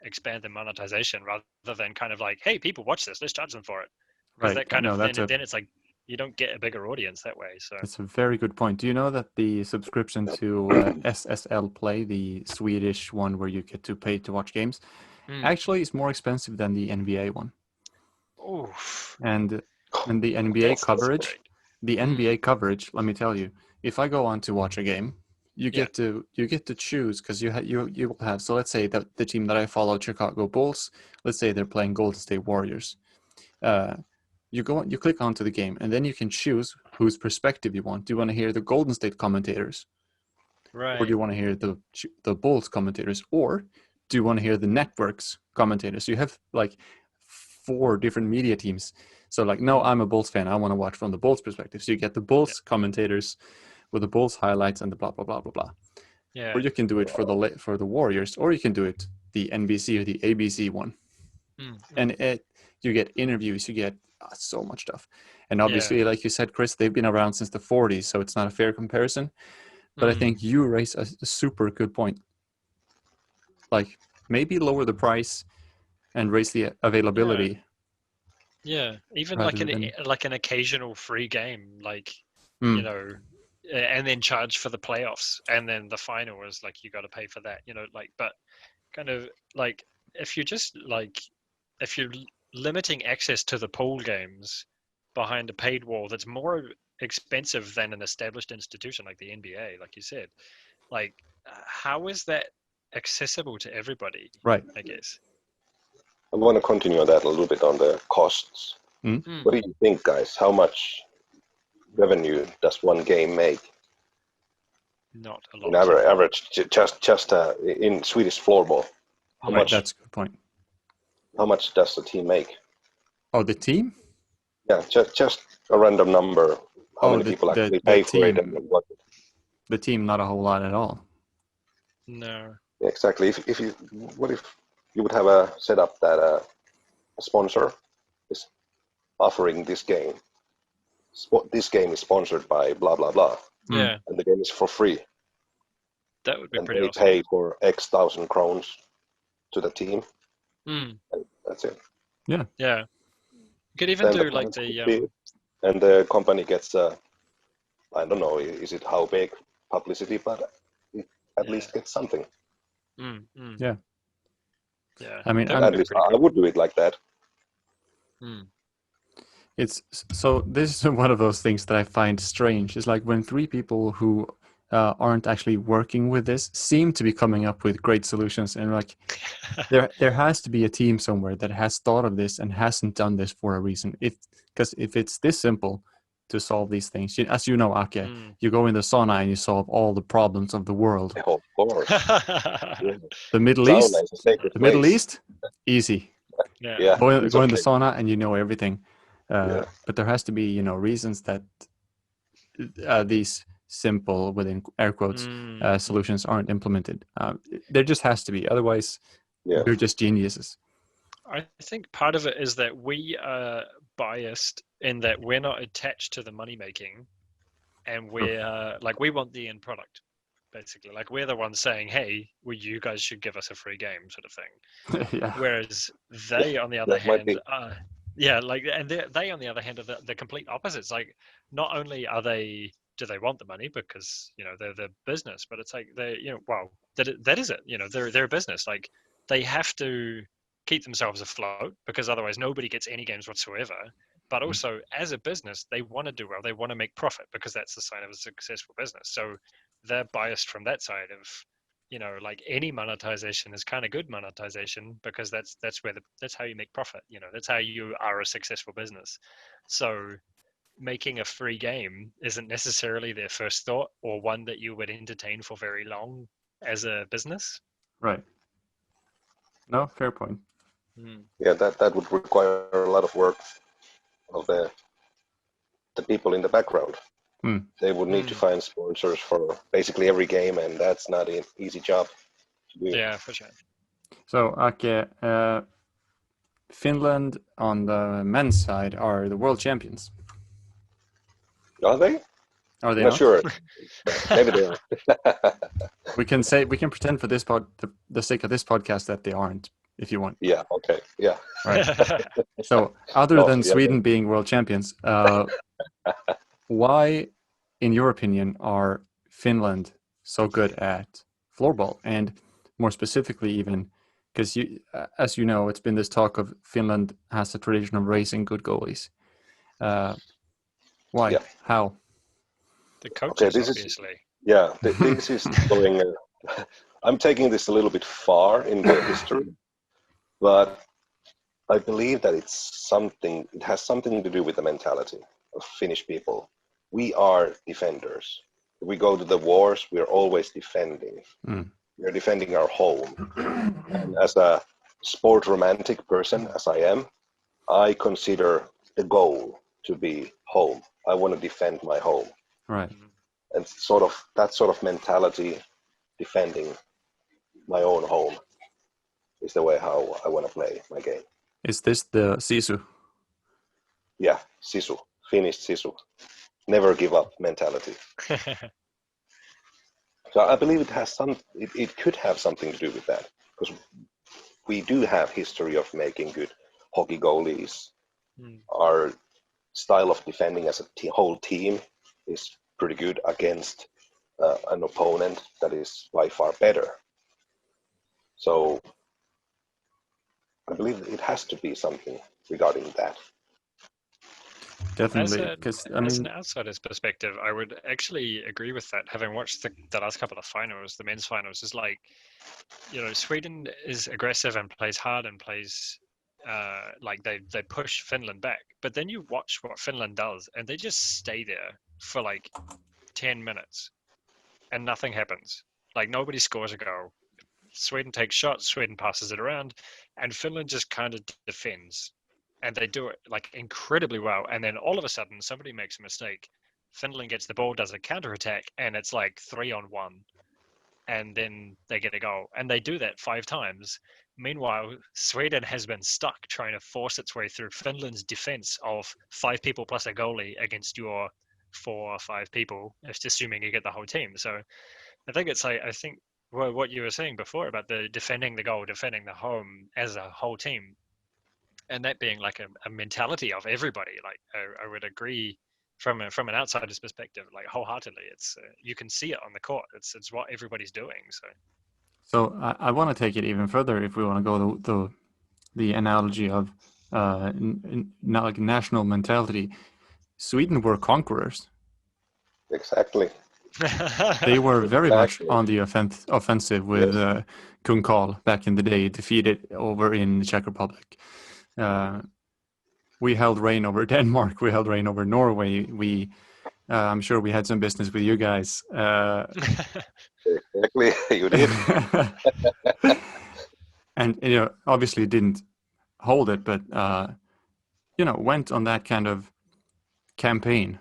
expand the monetization rather than kind of like, hey, people watch this, let's charge them for it. Because Right. that kind No, of that's then it's like you don't get a bigger audience that way. So that's a very good point. Do you know that the subscription to SSL Play, the Swedish one where you get to pay to watch games, actually is more expensive than the NBA one? Oof. And the NBA coverage, great. the NBA coverage, let me tell you, if I go on to watch a game, you get to choose, because you will have, so let's say that the team that I follow, Chicago Bulls, let's say they're playing Golden State Warriors. You click onto the game, and then you can choose whose perspective you want. Do you want to hear the Golden State commentators, Right? or do you want to hear the Bulls commentators, or do you want to hear the network's commentators? So you have like 4 different media teams. So like, no, I'm a Bulls fan, I want to watch from the Bulls perspective. So you get the Bulls commentators with the Bulls highlights and the blah blah blah blah blah. Yeah. Or you can do it for the Warriors, or you can do it the NBC or the ABC one. And you get interviews, you get so much stuff. And obviously, like you said, Chris, they've been around since the 40s, so it's not a fair comparison. But I think you raise a super good point. Like, maybe lower the price and raise the availability. Yeah, even rather like an occasional free game, like and then charge for the playoffs, and then the final is like you got to pay for that, like. But kind of like if you're limiting access to the pool games behind a paid wall that's more expensive than an established institution like the NBA, like you said, like how is that accessible to everybody? Right. I guess. I want to continue on that a little bit on the costs. What do you think, guys? How much revenue does one game make? Not a lot. In average, just in Swedish floorball. How much? That's a good point. How much does the team make? Oh, the team? Yeah, just a random number. How many people actually pay for it and what? The team, not a whole lot at all. No. Exactly. What if you would have a setup that a sponsor is offering this game? This game is sponsored by blah blah blah. Yeah. And the game is for free. That would be and pretty they awesome. pay for X thousand crowns to the team. And that's it. Yeah. You could even do like the and the company gets I don't know, is it how big publicity, but it at least gets something. Yeah. Yeah. I mean, at least I would do it like that. It's so this is one of those things that I find strange. It's like when 3 people who aren't actually working with this seem to be coming up with great solutions, and like there has to be a team somewhere that has thought of this and hasn't done this for a reason. Because if it's this simple to solve these things, as you know, Aake, you go in the sauna and you solve all the problems of the world. Of course. The Middle East, easy. Go in the sauna and you know everything. But there has to be, reasons that these simple, within air quotes, solutions aren't implemented. There just has to be. Otherwise, they're just geniuses. I think part of it is that we are biased in that we're not attached to the money making, and we're like, we want the end product, basically. Like, we're the ones saying, hey, well, you guys should give us a free game, sort of thing. Whereas they, on the other hand, and they on the other hand are the complete opposites. Like, not only do they want the money because they're the business, but it's like that is it. They're a business. Like, they have to keep themselves afloat, because otherwise nobody gets any games whatsoever. But also, as a business, they want to do well. They want to make profit, because that's the sign of a successful business. So they're biased from that side of, like any monetization is kind of good monetization, because that's how you make profit. That's how you are a successful business. So making a free game isn't necessarily their first thought, or one that you would entertain for very long as a business. Right. No, fair point. Yeah, that would require a lot of work of the people in the background. They would need to find sponsors for basically every game, and that's not an easy job to do. Yeah, for sure. So, Aake, Finland on the men's side are the world champions. Are they? Are they not? Not Sure. Maybe they are. we can pretend for this the sake of this podcast that they aren't, if you want. Yeah. Okay. Yeah. Right. So, other than Sweden being world champions, why, in your opinion, are Finland so good at floorball? And more specifically, even because as you know, it's been this talk of Finland has a tradition of raising good goalies. Why? Yeah. How? The coaches, obviously. This is going. I'm taking this a little bit far in the history, but I believe that it has something to do with the mentality of Finnish people. We are defenders. If we go to the wars, we're always defending. We're defending our home. And as a sport romantic person, as I am, I consider the goal to be home. I want to defend my home. Right. And that sort of mentality, defending my own home, is the way how I want to play my game. Is this the sisu? Yeah, sisu, Finnish sisu. Never give up mentality. So I believe it could have something to do with that, because we do have history of making good hockey goalies. Our style of defending as a whole team is pretty good against an opponent that is by far better. So I believe it has to be something regarding that. Definitely, because as an outsider's perspective, I would actually agree with that. Having watched the last couple of finals, the men's finals, is like, Sweden is aggressive and plays hard and plays like they push Finland back. But then you watch what Finland does, and they just stay there for like 10 minutes, and nothing happens. Like nobody scores a goal. Sweden takes shots, Sweden passes it around, and Finland just kind of defends. And they do it like incredibly well. And then all of a sudden, somebody makes a mistake. Finland gets the ball, does a counterattack, and it's like 3-on-1. And then they get a goal. And they do that 5 times. Meanwhile, Sweden has been stuck trying to force its way through Finland's defense of 5 people plus a goalie against your 4 or 5 people, assuming you get the whole team. So I think it's like, what you were saying before about the defending the goal, defending the home as a whole team. And that being like a mentality of everybody, like I would agree from an outsider's perspective, like wholeheartedly. It's you can see it on the court. It's what everybody's doing. So I want to take it even further. If we want to go the analogy of not like national mentality, Sweden were conquerors. Exactly. They were very much on the offensive with Kung Karl back in the day, defeated over in the Czech Republic. We held reign over Denmark. We held reign over Norway. I'm sure we had some business with you guys. Exactly, you did. And obviously didn't hold it, but went on that kind of campaign.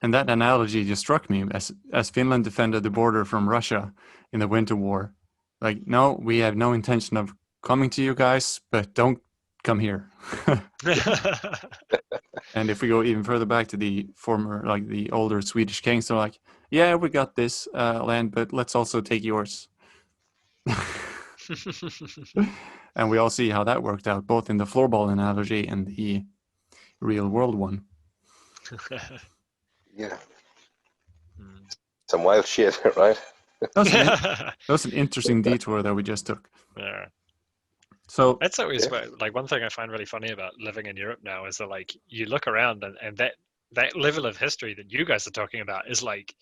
And that analogy just struck me as Finland defended the border from Russia in the Winter War. Like, no, we have no intention of coming to you guys, but don't come here. And if we go even further back to the the older Swedish kings, they're like, yeah, we got this land, but let's also take yours. And we all see how that worked out, both in the floorball analogy and the real world one. Yeah. Some wild shit, right? That was an interesting detour that we just took. Yeah. So That's always like one thing I find really funny about living in Europe now is that like you look around and that level of history that you guys are talking about is like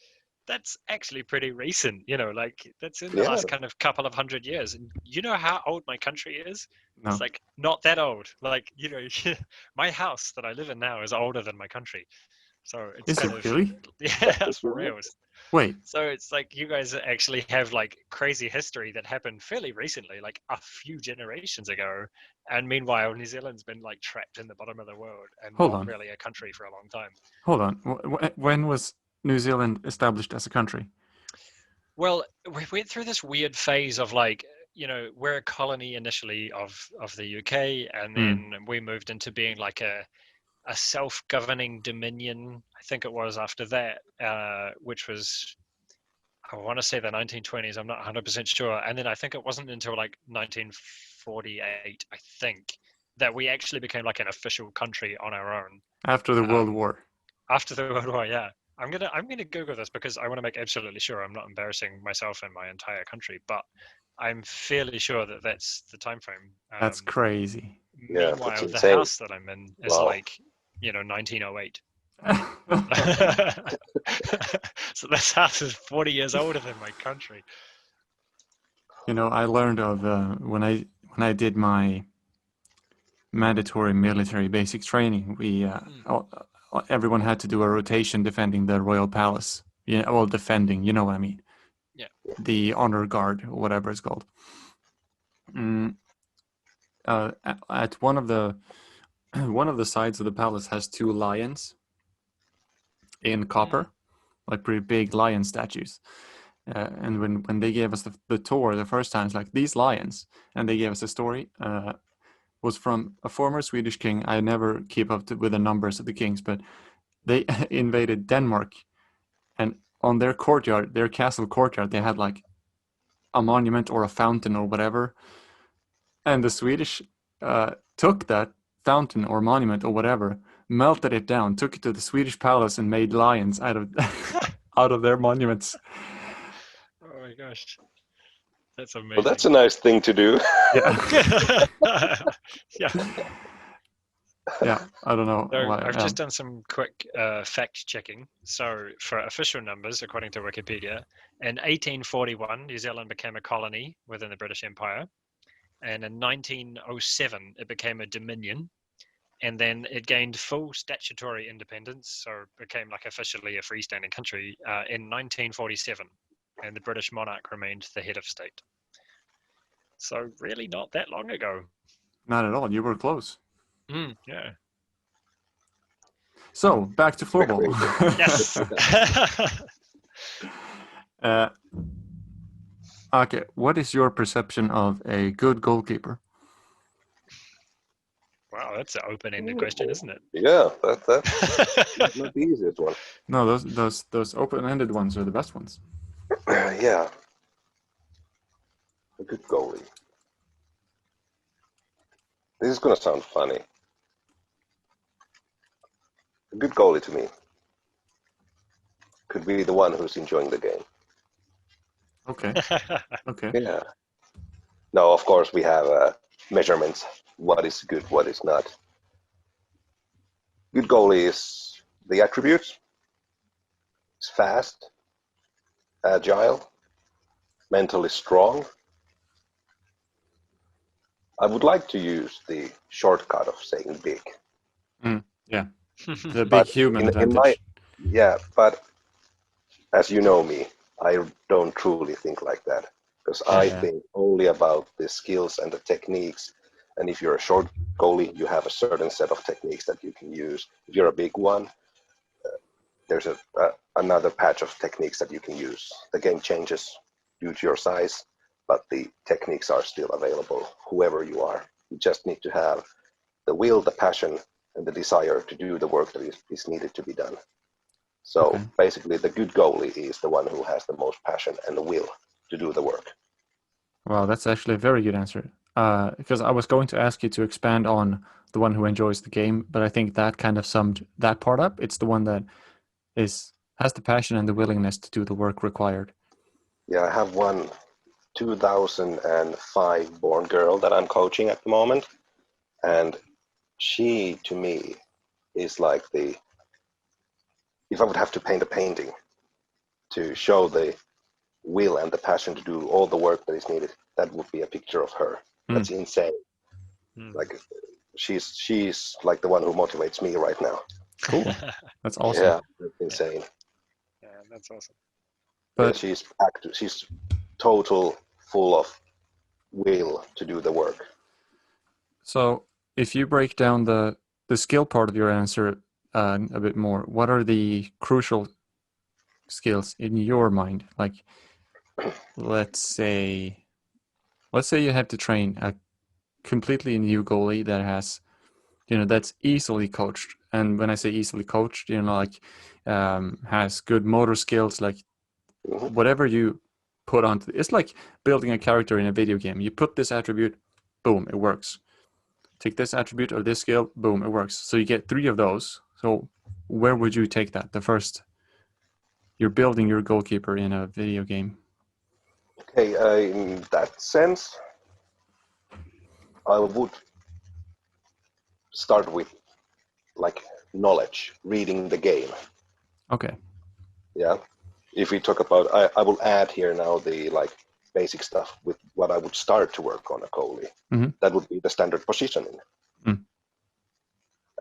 that's actually pretty recent, like that's in the last kind of couple of 100 years. And you know how old my country is? no. It's like not that old. Like, my house that I live in now is older than my country. So it's Is kind it of really? yeah, that's for real. Wait, So it's like you guys actually have like crazy history that happened fairly recently, like a few generations ago. And meanwhile, New Zealand's been like trapped in the bottom of the world and hold not on. really a country for a long time. Hold on. When was New Zealand established as a country? Well, we went through this weird phase of like, we're a colony initially of the UK, and then we moved into being like a self-governing dominion. I think it was after that, which was, I want to say the 1920s. I'm not 100% sure. And then I think it wasn't until like 1948, I think, that we actually became like an official country on our own. After the World War. After the World War, yeah. I'm gonna Google this because I want to make absolutely sure I'm not embarrassing myself and my entire country, but I'm fairly sure that that's the time frame. That's crazy. Yeah, Meanwhile, that's the insane. house that I'm in is like, 1908. So this house is 40 years older than my country. I learned of when I did my mandatory military basic training, everyone had to do a rotation defending the royal palace. Defending, you know what I mean? Yeah. The honor guard, or whatever it's called. At one of the sides of the palace has two lions in copper, like pretty big lion statues. And when they gave us the tour the first time, it's like these lions, and they gave us a story. Was from a former Swedish king. I never keep up with the numbers of the kings, but they invaded Denmark, and on their courtyard, their castle courtyard, they had like a monument or a fountain or whatever, and the Swedish took that fountain or monument or whatever, melted it down, took it to the Swedish palace, and made lions out of out of their monuments. Oh my gosh. That's amazing. Well, that's a nice thing to do. Yeah. Yeah. Yeah, I don't know. So why. I've just done some quick fact checking. So for official numbers, according to Wikipedia, in 1841, New Zealand became a colony within the British Empire. And in 1907, it became a dominion. And then it gained full statutory independence, so it became like officially a freestanding country in 1947. And the British monarch remained the head of state. So really not that long ago. Not at all. You were close. Yeah. So back to floorball. Yes. Aake, what is your perception of a good goalkeeper? Wow, that's an open-ended question, isn't it? Yeah, that's not the easiest one. No, those open-ended ones are the best ones. Yeah. A good goalie. This is going to sound funny. A good goalie to me could be the one who's enjoying the game. Okay. Okay. Yeah. Now, of course, we have measurements. What is good, what is not. Good goalie is the attributes. It's fast, agile, mentally strong. I would like to use the shortcut of saying big. Yeah. The big human advantage. But as you know me, I don't truly think like that. Because I think only about the skills and the techniques. And if you're a short goalie, you have a certain set of techniques that you can use. If you're a big one, there's another patch of techniques that you can use. The game changes due to your size, but the techniques are still available, whoever you are. You just need to have the will, the passion, and the desire to do the work that is needed to be done. So basically, the good goalie is the one who has the most passion and the will to do the work. Well, that's actually a very good answer. Because I was going to ask you to expand on the one who enjoys the game, but I think that kind of summed that part up. It's the one that has the passion and the willingness to do the work required. Yeah, I have 2005 born girl that I'm coaching at the moment, and she to me is like if I would have to paint a painting to show the will and the passion to do all the work that is needed, that would be a picture of her. That's insane. Like she's like the one who motivates me right now. Cool. That's awesome. Yeah, that's insane. Yeah, that's awesome. But yeah, she's total full of will to do the work. So if you break down the skill part of your answer a bit more, what are the crucial skills in your mind? Like, let's say you have to train a completely new goalie that has, that's easily coached. And when I say easily coached, like has good motor skills, like whatever you put onto it's like building a character in a video game. You put this attribute, boom, it works. Take this attribute or this skill, boom, it works. So you get 3 of those. So where would you take that? The first, you're building your goalkeeper in a video game. Okay, in that sense, I would start with like knowledge, reading the game. Okay. Yeah. If we talk about, I will add here now the like basic stuff with what I would start to work on a goalie. That would be the standard positioning.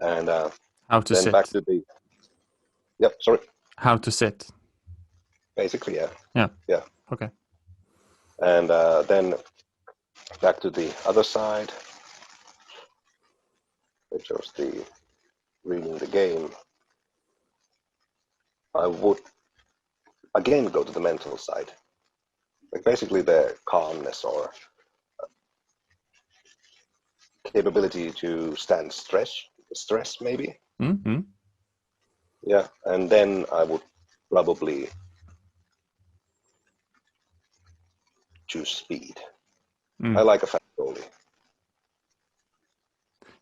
And how to then sit. Back to the. Yep. Sorry. How to sit. Basically, yeah. Yeah. Okay. And then back to the other side, which was the reading the game. I would again go to the mental side, like basically the calmness or capability to stand stress maybe. Yeah, and then I would probably choose speed. I like a fast goalie.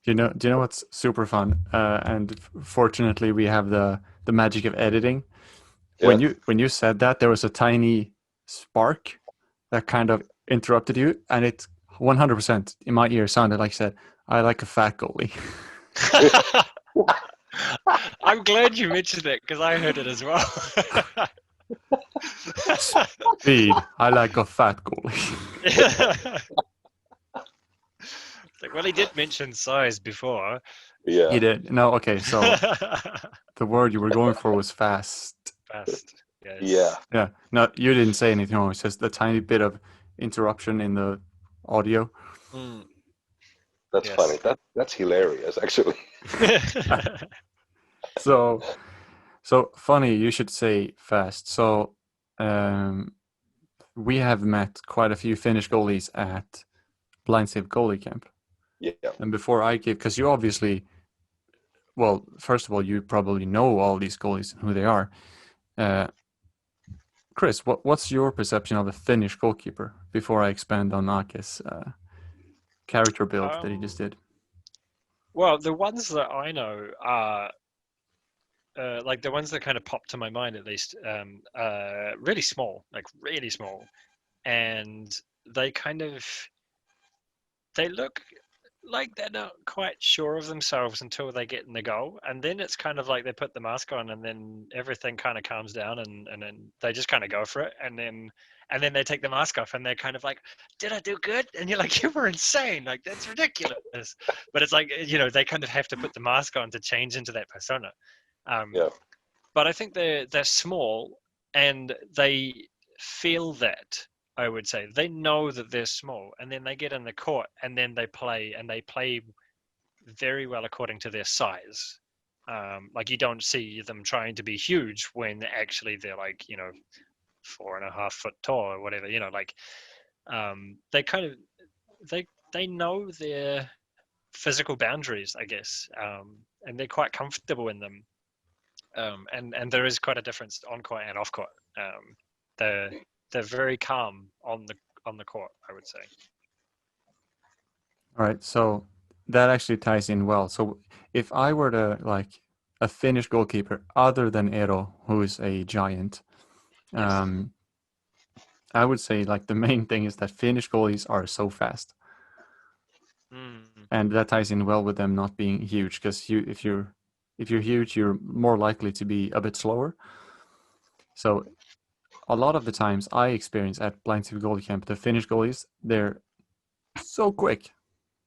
Do you know what's super fun? And fortunately, we have the magic of editing. Yeah. When you said that, there was a tiny spark that kind of interrupted you, and it 100% in my ear sounded like said, "I like a fat goalie." I'm glad you mentioned it because I heard it as well. Speed. I like a fat goalie. Well, he did mention size before. Yeah. He did. No, okay. So the word you were going for was fast. Fast. Yes. Yeah. Yeah. No, you didn't say anything wrong. It's just a tiny bit of interruption in the audio. That's funny. That's hilarious, actually. So funny. You should say fast. So we have met quite a few Finnish goalies at Blindsave goalie camp. Yeah. And before I give, because you obviously, well, first of all, you probably know all these goalies and who they are. Chris, what's your perception of a Finnish goalkeeper before I expand on Aake's character build that he just did? Well, the ones that I know are like the ones that kind of pop to my mind, at least, really small, and they look like they're not quite sure of themselves until they get in the goal, and then it's kind of like they put the mask on, and then everything kind of calms down, and then they just kind of go for it, and then they take the mask off, and they're kind of like, "Did I do good?" And you're like, "You were insane! Like that's ridiculous." But it's like they kind of have to put the mask on to change into that persona. But I think they're small, and they feel that. I would say they know that they're small, and then they get in the court, and then they play very well according to their size. Like you don't see them trying to be huge when actually they're like 4.5 foot tall or whatever. They kind of they know their physical boundaries, I guess, and they're quite comfortable in them. And there is quite a difference on court and off court. They're very calm on the court, I would say. All right, so that actually ties in well. So if I were to like a Finnish goalkeeper other than Eero, who is a giant, Yes. I would say like the main thing is that Finnish goalies are so fast. And that ties in well with them not being huge, because if you're huge, you're more likely to be a bit slower. So a lot of the times I experience at Blindsave goalie camp, the Finnish goalies, they're so quick.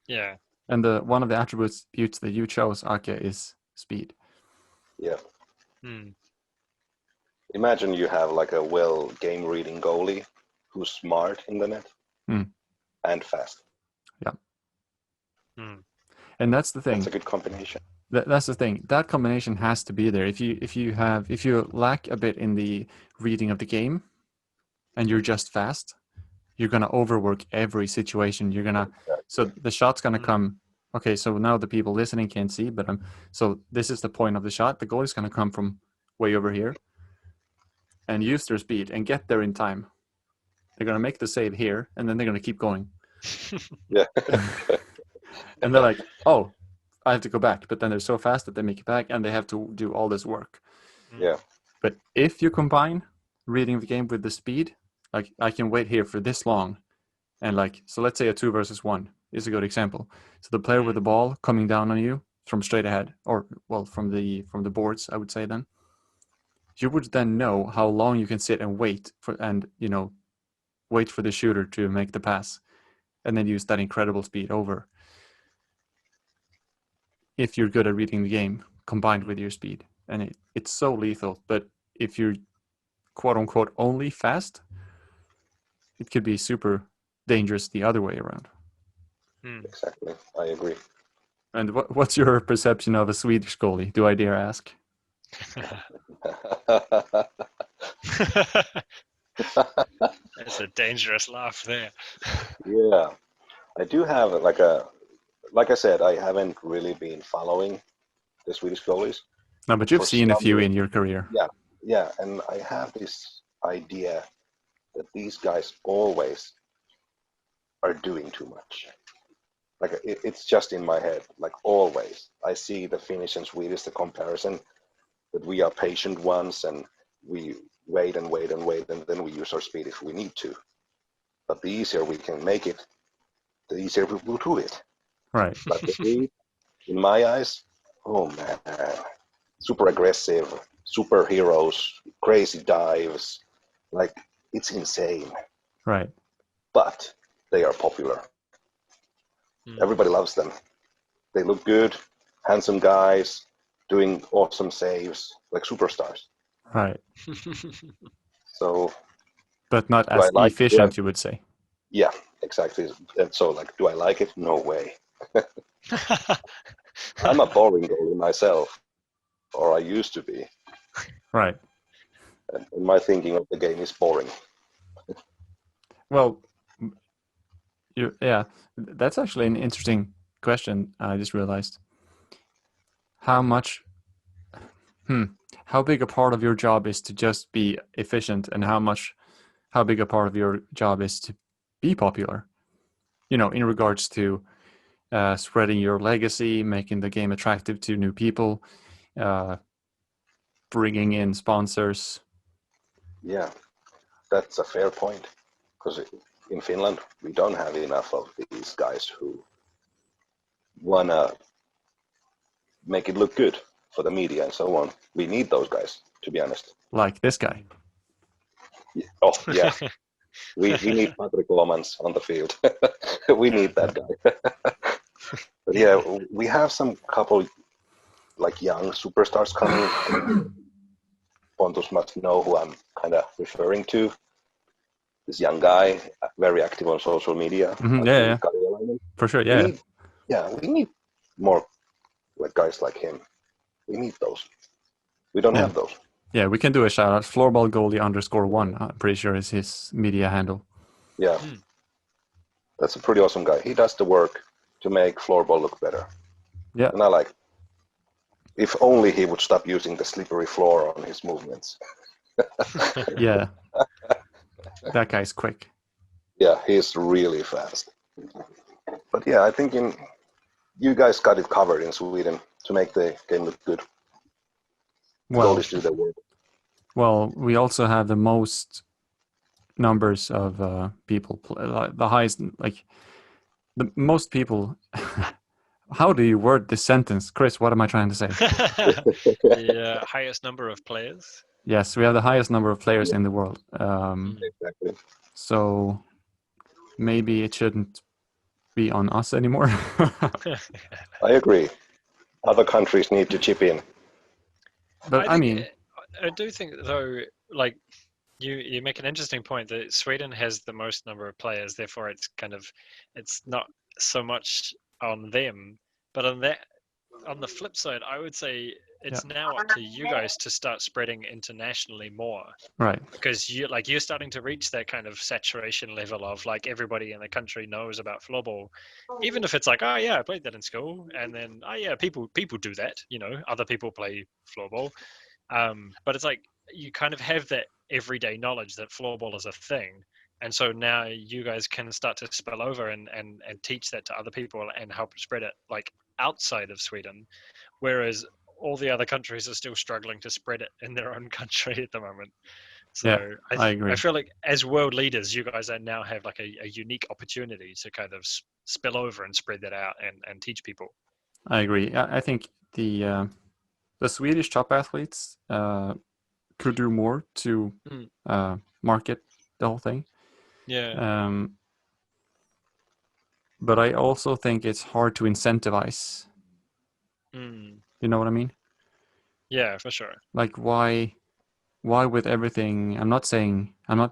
Yeah. And one of the attributes that you chose, Aake, is speed. Yeah. Hmm. Imagine you have like a well game reading goalie who's smart in the net and fast. Yeah. Hmm. And that's the thing. That's a good combination. That's the thing. That combination has to be there. If you lack a bit in the reading of the game, and you're just fast, you're gonna overwork every situation. So the shot's gonna come. Okay, so now the people listening can't see, but so this is the point of the shot. The goalie's gonna come from way over here, and use their speed and get there in time. They're gonna make the save here, and then they're gonna keep going. Yeah. And they're like, oh, I have to go back, but then they're so fast that they make it back, and they have to do all this work. Yeah. But if you combine reading the game with the speed, like I can wait here for this long, and so let's say a 2 versus 1 is a good example. So the player with the ball coming down on you from straight ahead, or from the boards, I would say, then you would then know how long you can sit and wait for the shooter to make the pass, and then use that incredible speed over. If you're good at reading the game combined with your speed, and it's so lethal. But if you're quote unquote only fast, it could be super dangerous the other way around. Exactly, I agree. And what's your perception of a Swedish goalie? Do I dare ask? That's a dangerous laugh there. Yeah, I do have like I said, I haven't really been following the Swedish goalies. No, but you've seen a few in your career. Yeah, and I have this idea that these guys always are doing too much. Like it's just in my head, like always. I see the Finnish and Swedish, the comparison, that we are patient ones and we wait and wait and wait, and then we use our speed if we need to. But the easier we can make it, the easier we will do it. Right. But the speed, in my eyes, oh man, super aggressive, superheroes, crazy dives, like it's insane. Right. But they are popular. Everybody loves them. They look good, handsome guys, doing awesome saves, like superstars. Right. So, but not as efficient, you would say. Yeah, exactly. And so, do I like it? No way. I'm a boring goalie myself, or I used to be. Right. And my thinking of the game is boring. Well, that's actually an interesting question. I just realized how big a part of your job is to just be efficient, and how big a part of your job is to be popular, in regards to spreading your legacy, making the game attractive to new people, bringing in sponsors. Yeah, that's a fair point, because in Finland we don't have enough of these guys who wanna make it look good for the media and so on. We need those guys, to be honest. Like this guy. Oh yeah, we need Patrick Lomans on the field. We need that guy. But yeah, we have some couple young superstars coming. Pontus must know who I'm kind of referring to. This young guy, very active on social media. Yeah. For sure, yeah. We need more guys like him. We need those. We don't have those. Yeah, we can do a shout out. Floorball goalie _1, I'm pretty sure is his media handle. Yeah. That's a pretty awesome guy. He does the work to make floorball look better. Yeah. And I like it. If only he would stop using the slippery floor on his movements. Yeah. That guy's quick. Yeah, he's really fast. But yeah, I think you guys got it covered in Sweden to make the game look good. Well, goalies do their work. Well, we also have the most numbers of people, the highest, like the most people. How do you word this sentence, Chris? What am I trying to say? The highest number of players. Yes, we have the highest number of players in the world. Exactly. So maybe it shouldn't be on us anymore. I agree. Other countries need to chip in. But I mean, I do think though, like you make an interesting point that Sweden has the most number of players, therefore it's not so much on them, but on the flip side, I would say it's now up to you guys to start spreading internationally more. Right. Because you're starting to reach that kind of saturation level of like everybody in the country knows about floorball, even if it's like, oh yeah, I played that in school, and then oh yeah, people do that, other people play floorball, but it's like you kind of have that everyday knowledge that floorball is a thing, and so now you guys can start to spill over and teach that to other people and help spread it like outside of Sweden, whereas all the other countries are still struggling to spread it in their own country at the moment. So yeah, I agree. I feel like as world leaders, you guys now have like a unique opportunity to kind of spill over and spread that out and teach people. I agree. I think the Swedish top athletes could do more to market the whole thing. Yeah. But I also think it's hard to incentivize. You know what I mean? Yeah, for sure. Like why with everything? I'm not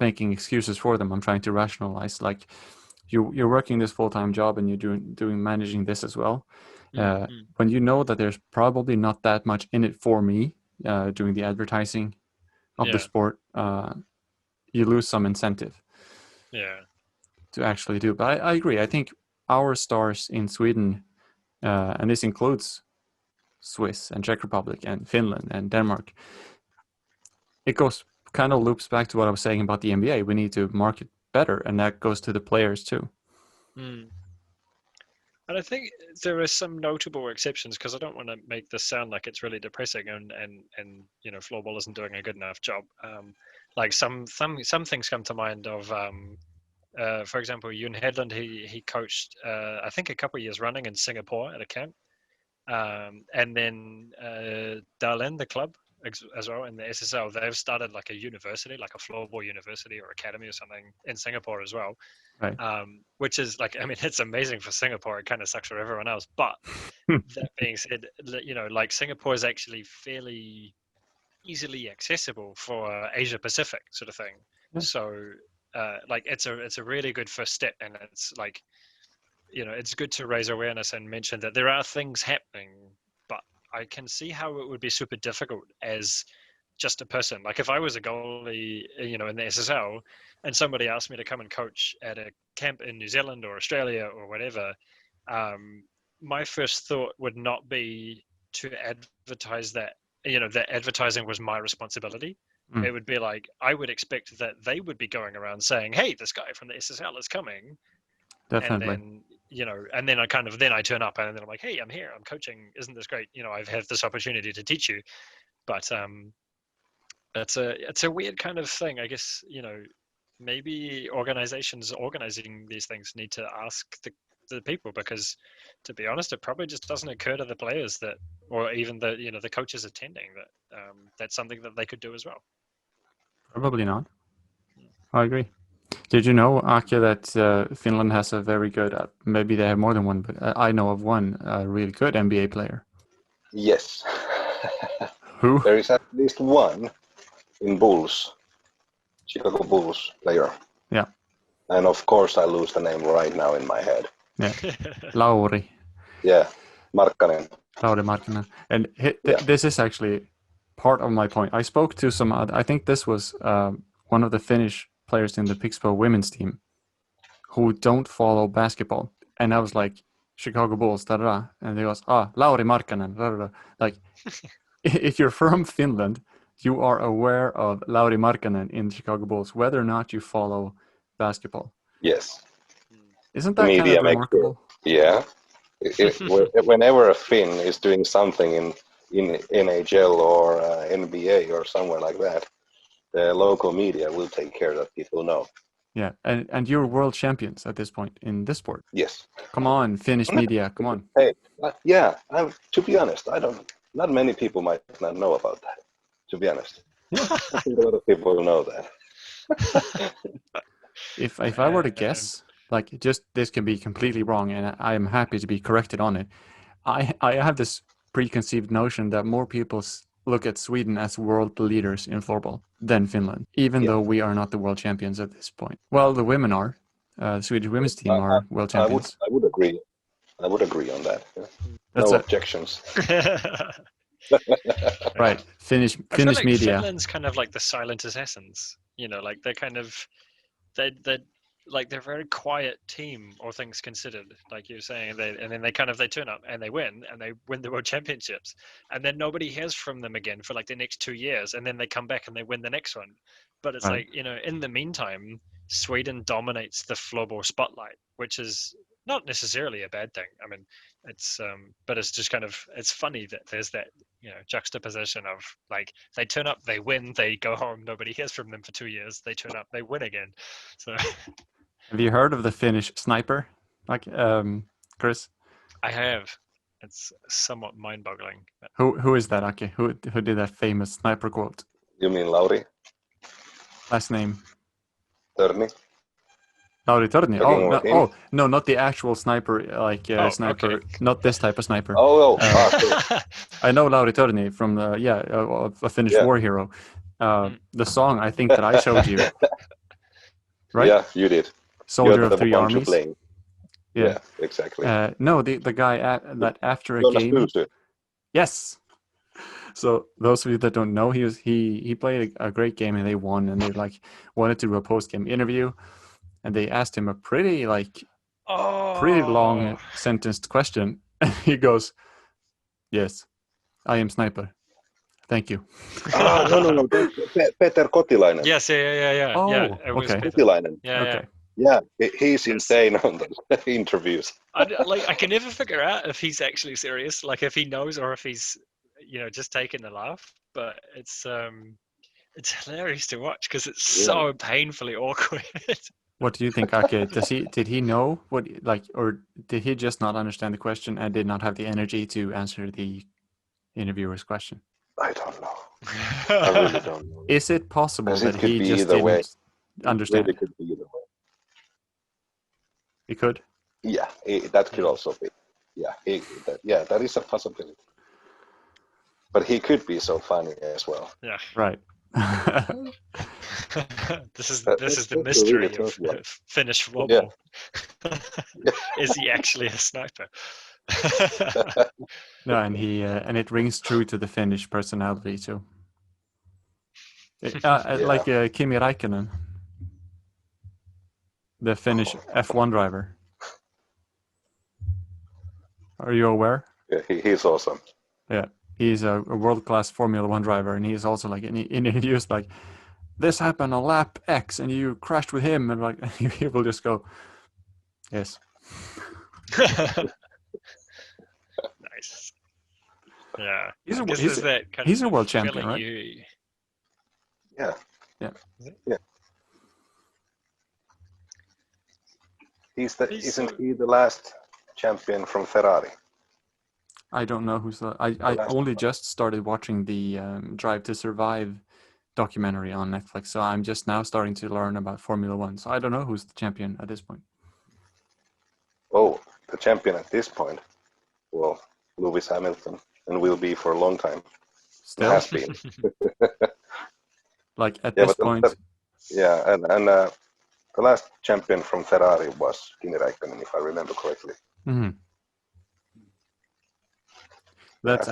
making excuses for them. I'm trying to rationalize. Like you're working this full-time job and you're doing managing this as well. When you know that there's probably not that much in it for me doing the advertising of the sport, you lose some incentive. Yeah. To actually do. But I agree. I think our stars in Sweden, and this includes Swiss and Czech Republic and Finland and Denmark, it kind of loops back to what I was saying about the NBA. We need to market better, and that goes to the players too. And I think there are some notable exceptions, because I don't want to make this sound like it's really depressing and floorball isn't doing a good enough job. Like some things come to mind of, for example, Yoon Hedlund, he coached, I think a couple of years running in Singapore at a camp. And then Dalen, the club as well, in the SSL, they've started like a university, like a floorball university or academy or something in Singapore as well. Right. Which is like, I mean, it's amazing for Singapore. It kind of sucks for everyone else. But that being said, like Singapore is actually fairly easily accessible for Asia Pacific sort of thing. Yeah. So like it's a really good first step, and it's like, it's good to raise awareness and mention that there are things happening, but I can see how it would be super difficult as just a person. Like if I was a goalie, in the SSL, and somebody asked me to come and coach at a camp in New Zealand or Australia or whatever, my first thought would not be to advertise that, that advertising was my responsibility. It would be like, I would expect that they would be going around saying, hey, this guy from the SSL is coming. Definitely. And then, and then I turn up and then I'm like, hey, I'm here, I'm coaching. Isn't this great? I've had this opportunity to teach you. But it's a weird kind of thing, I guess. Maybe organizations organizing these things need to ask the people, because to be honest, it probably just doesn't occur to the players that, or even the coaches attending, that that's something that they could do as well. Probably not. I agree. Did you know, Aake, that Finland has a very good, maybe they have more than one, but I know of one really good NBA player? Yes. Who? There is at least one in Bulls, Chicago Bulls player. Yeah. And of course I lose the name right now in my head. Yeah. Lauri. Yeah, Markkanen. Lauri Markkanen. And this is actually part of my point. I spoke to some other, I think this was one of the Finnish players in the Pixbo women's team who don't follow basketball. And I was like, Chicago Bulls, da-da-da. And they goes, Lauri Markkanen, da-da-da. Like, if you're from Finland, you are aware of Lauri Markkanen in Chicago Bulls, whether or not you follow basketball. Yes. Isn't that kind of remarkable? Yeah. Whenever a Finn is doing something in NHL or NBA or somewhere like that, the local media will take care that people know. Yeah, and you're world champions at this point in this sport. Yes. Come on, Finnish media, come on. Hey, to be honest, not many people might not know about that, to be honest. I think a lot of people know that. If I were to guess, like, just this can be completely wrong, and I am happy to be corrected on it. I have this preconceived notion that more people look at Sweden as world leaders in floorball than Finland, even though we are not the world champions at this point. Well, the women are. The Swedish women's team are world champions. I would agree. I would agree on that. No objections. Right. Finnish like media. Finland's kind of like the silent assassins. You know, like they're kind of they're a very quiet team, all things considered, like you were saying. And then they turn up and they win the world championships, and then nobody hears from them again for like the next 2 years, and then they come back and they win the next one. But it's like, you know, in the meantime, Sweden dominates the floorball spotlight, which is not necessarily a bad thing. I mean, it's but it's just kind of, it's funny that there's that, you know, juxtaposition of like they turn up, they win, they go home, nobody hears from them for 2 years, they turn up, they win again. So have you heard of the Finnish sniper, like Chris? I have. It's somewhat mind-boggling. Who is that, Aake? Who did that famous sniper quote? You mean Lauri? Last name? Törni? Lauri Törni. No, not the actual sniper, like sniper, okay. Not this type of sniper. I know Lauri Törni from a Finnish war hero. The song I think that I showed you, right? Yeah, you did. Soldier of Three Armies. Yeah, exactly. No, the guy that after a game. Yes. So those of you that don't know, he played a great game and they won, and they like wanted to do a post-game interview, and they asked him a pretty long sentenced question, and he goes, "Yes, I am sniper. Thank you." No. Peter Kotilainen. Yes, yeah. Oh, yeah, okay. Kotilainen. Yeah, okay. Yeah, he's insane on the interviews. I can never figure out if he's actually serious, like if he knows or if he's, you know, just taking the laugh. But it's hilarious to watch because it's so painfully awkward. What do you think, Aake? Did he know what, like, or did he just not understand the question and did not have the energy to answer the interviewer's question? I don't know. I really don't know. Is it possible that he just didn't understand? It could be either way. It could? Yeah, that could also be. Yeah, that is a possibility. But he could be so funny as well. Yeah. Right. This is the mystery of Finnish floorball. Yeah. Is he actually a sniper? No, and it rings true to the Finnish personality too. Like Kimi Räikkönen, the Finnish F1 driver. Are you aware? Yeah, he's awesome. Yeah, he's a world-class Formula 1 driver, and he's also like in interviews like, this happened on lap X, and you crashed with him, and like people just go, yes. Nice. Yeah, he's a world champion, right? Yeah. Isn't he the last champion from Ferrari? I don't know who's the. I only just started watching the Drive to Survive documentary on Netflix, so I'm just now starting to learn about Formula 1. So I don't know who's the champion at this point. Oh, the champion at this point? Well, Lewis Hamilton, and will be for a long time. Still has been. Like at this point. And the last champion from Ferrari was Kimi Räikkönen, if I remember correctly. Mm-hmm. That's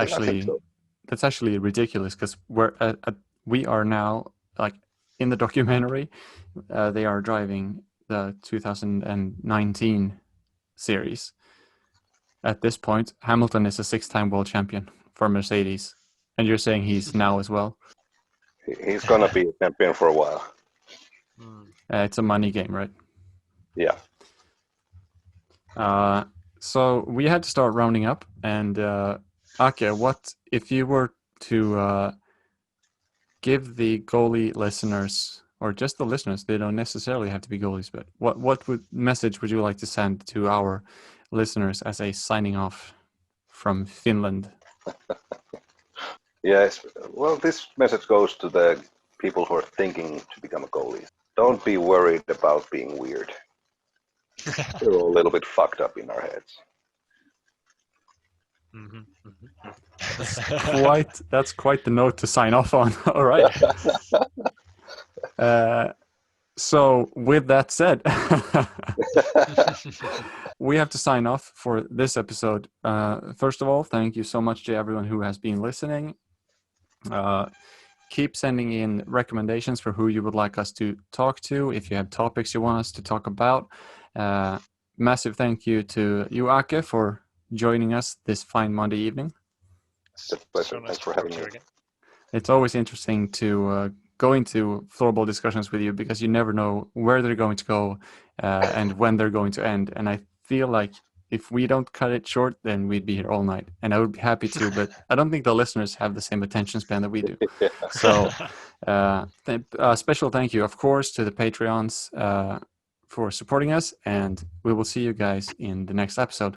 actually ridiculous because we are now, like, in the documentary, they are driving the 2019 series. At this point, Hamilton is a 6-time world champion for Mercedes, and you're saying he's now as well? He's gonna be a champion for a while. It's a money game, right? Yeah. So we had to start rounding up, and Aake, what if you were to give the goalie listeners, or just the listeners, they don't necessarily have to be goalies, but what message would you like to send to our listeners as a signing off from Finland? Yes, well, this message goes to the people who are thinking to become a goalie. Don't be worried about being weird. We're all a little bit fucked up in our heads. That's quite the note to sign off on. All right. So with that said, we have to sign off for this episode. First of all, thank you so much to everyone who has been listening. Keep sending in recommendations for who you would like us to talk to. If you have topics you want us to talk about, massive thank you to you, Aake, for joining us this fine Monday evening. It's a pleasure. Thanks for having me. It's always interesting to go into floorball discussions with you because you never know where they're going to go and when they're going to end. And I feel like if we don't cut it short, then we'd be here all night. And I would be happy to, but I don't think the listeners have the same attention span that we do. So special thank you, of course, to the Patreons for supporting us. And we will see you guys in the next episode.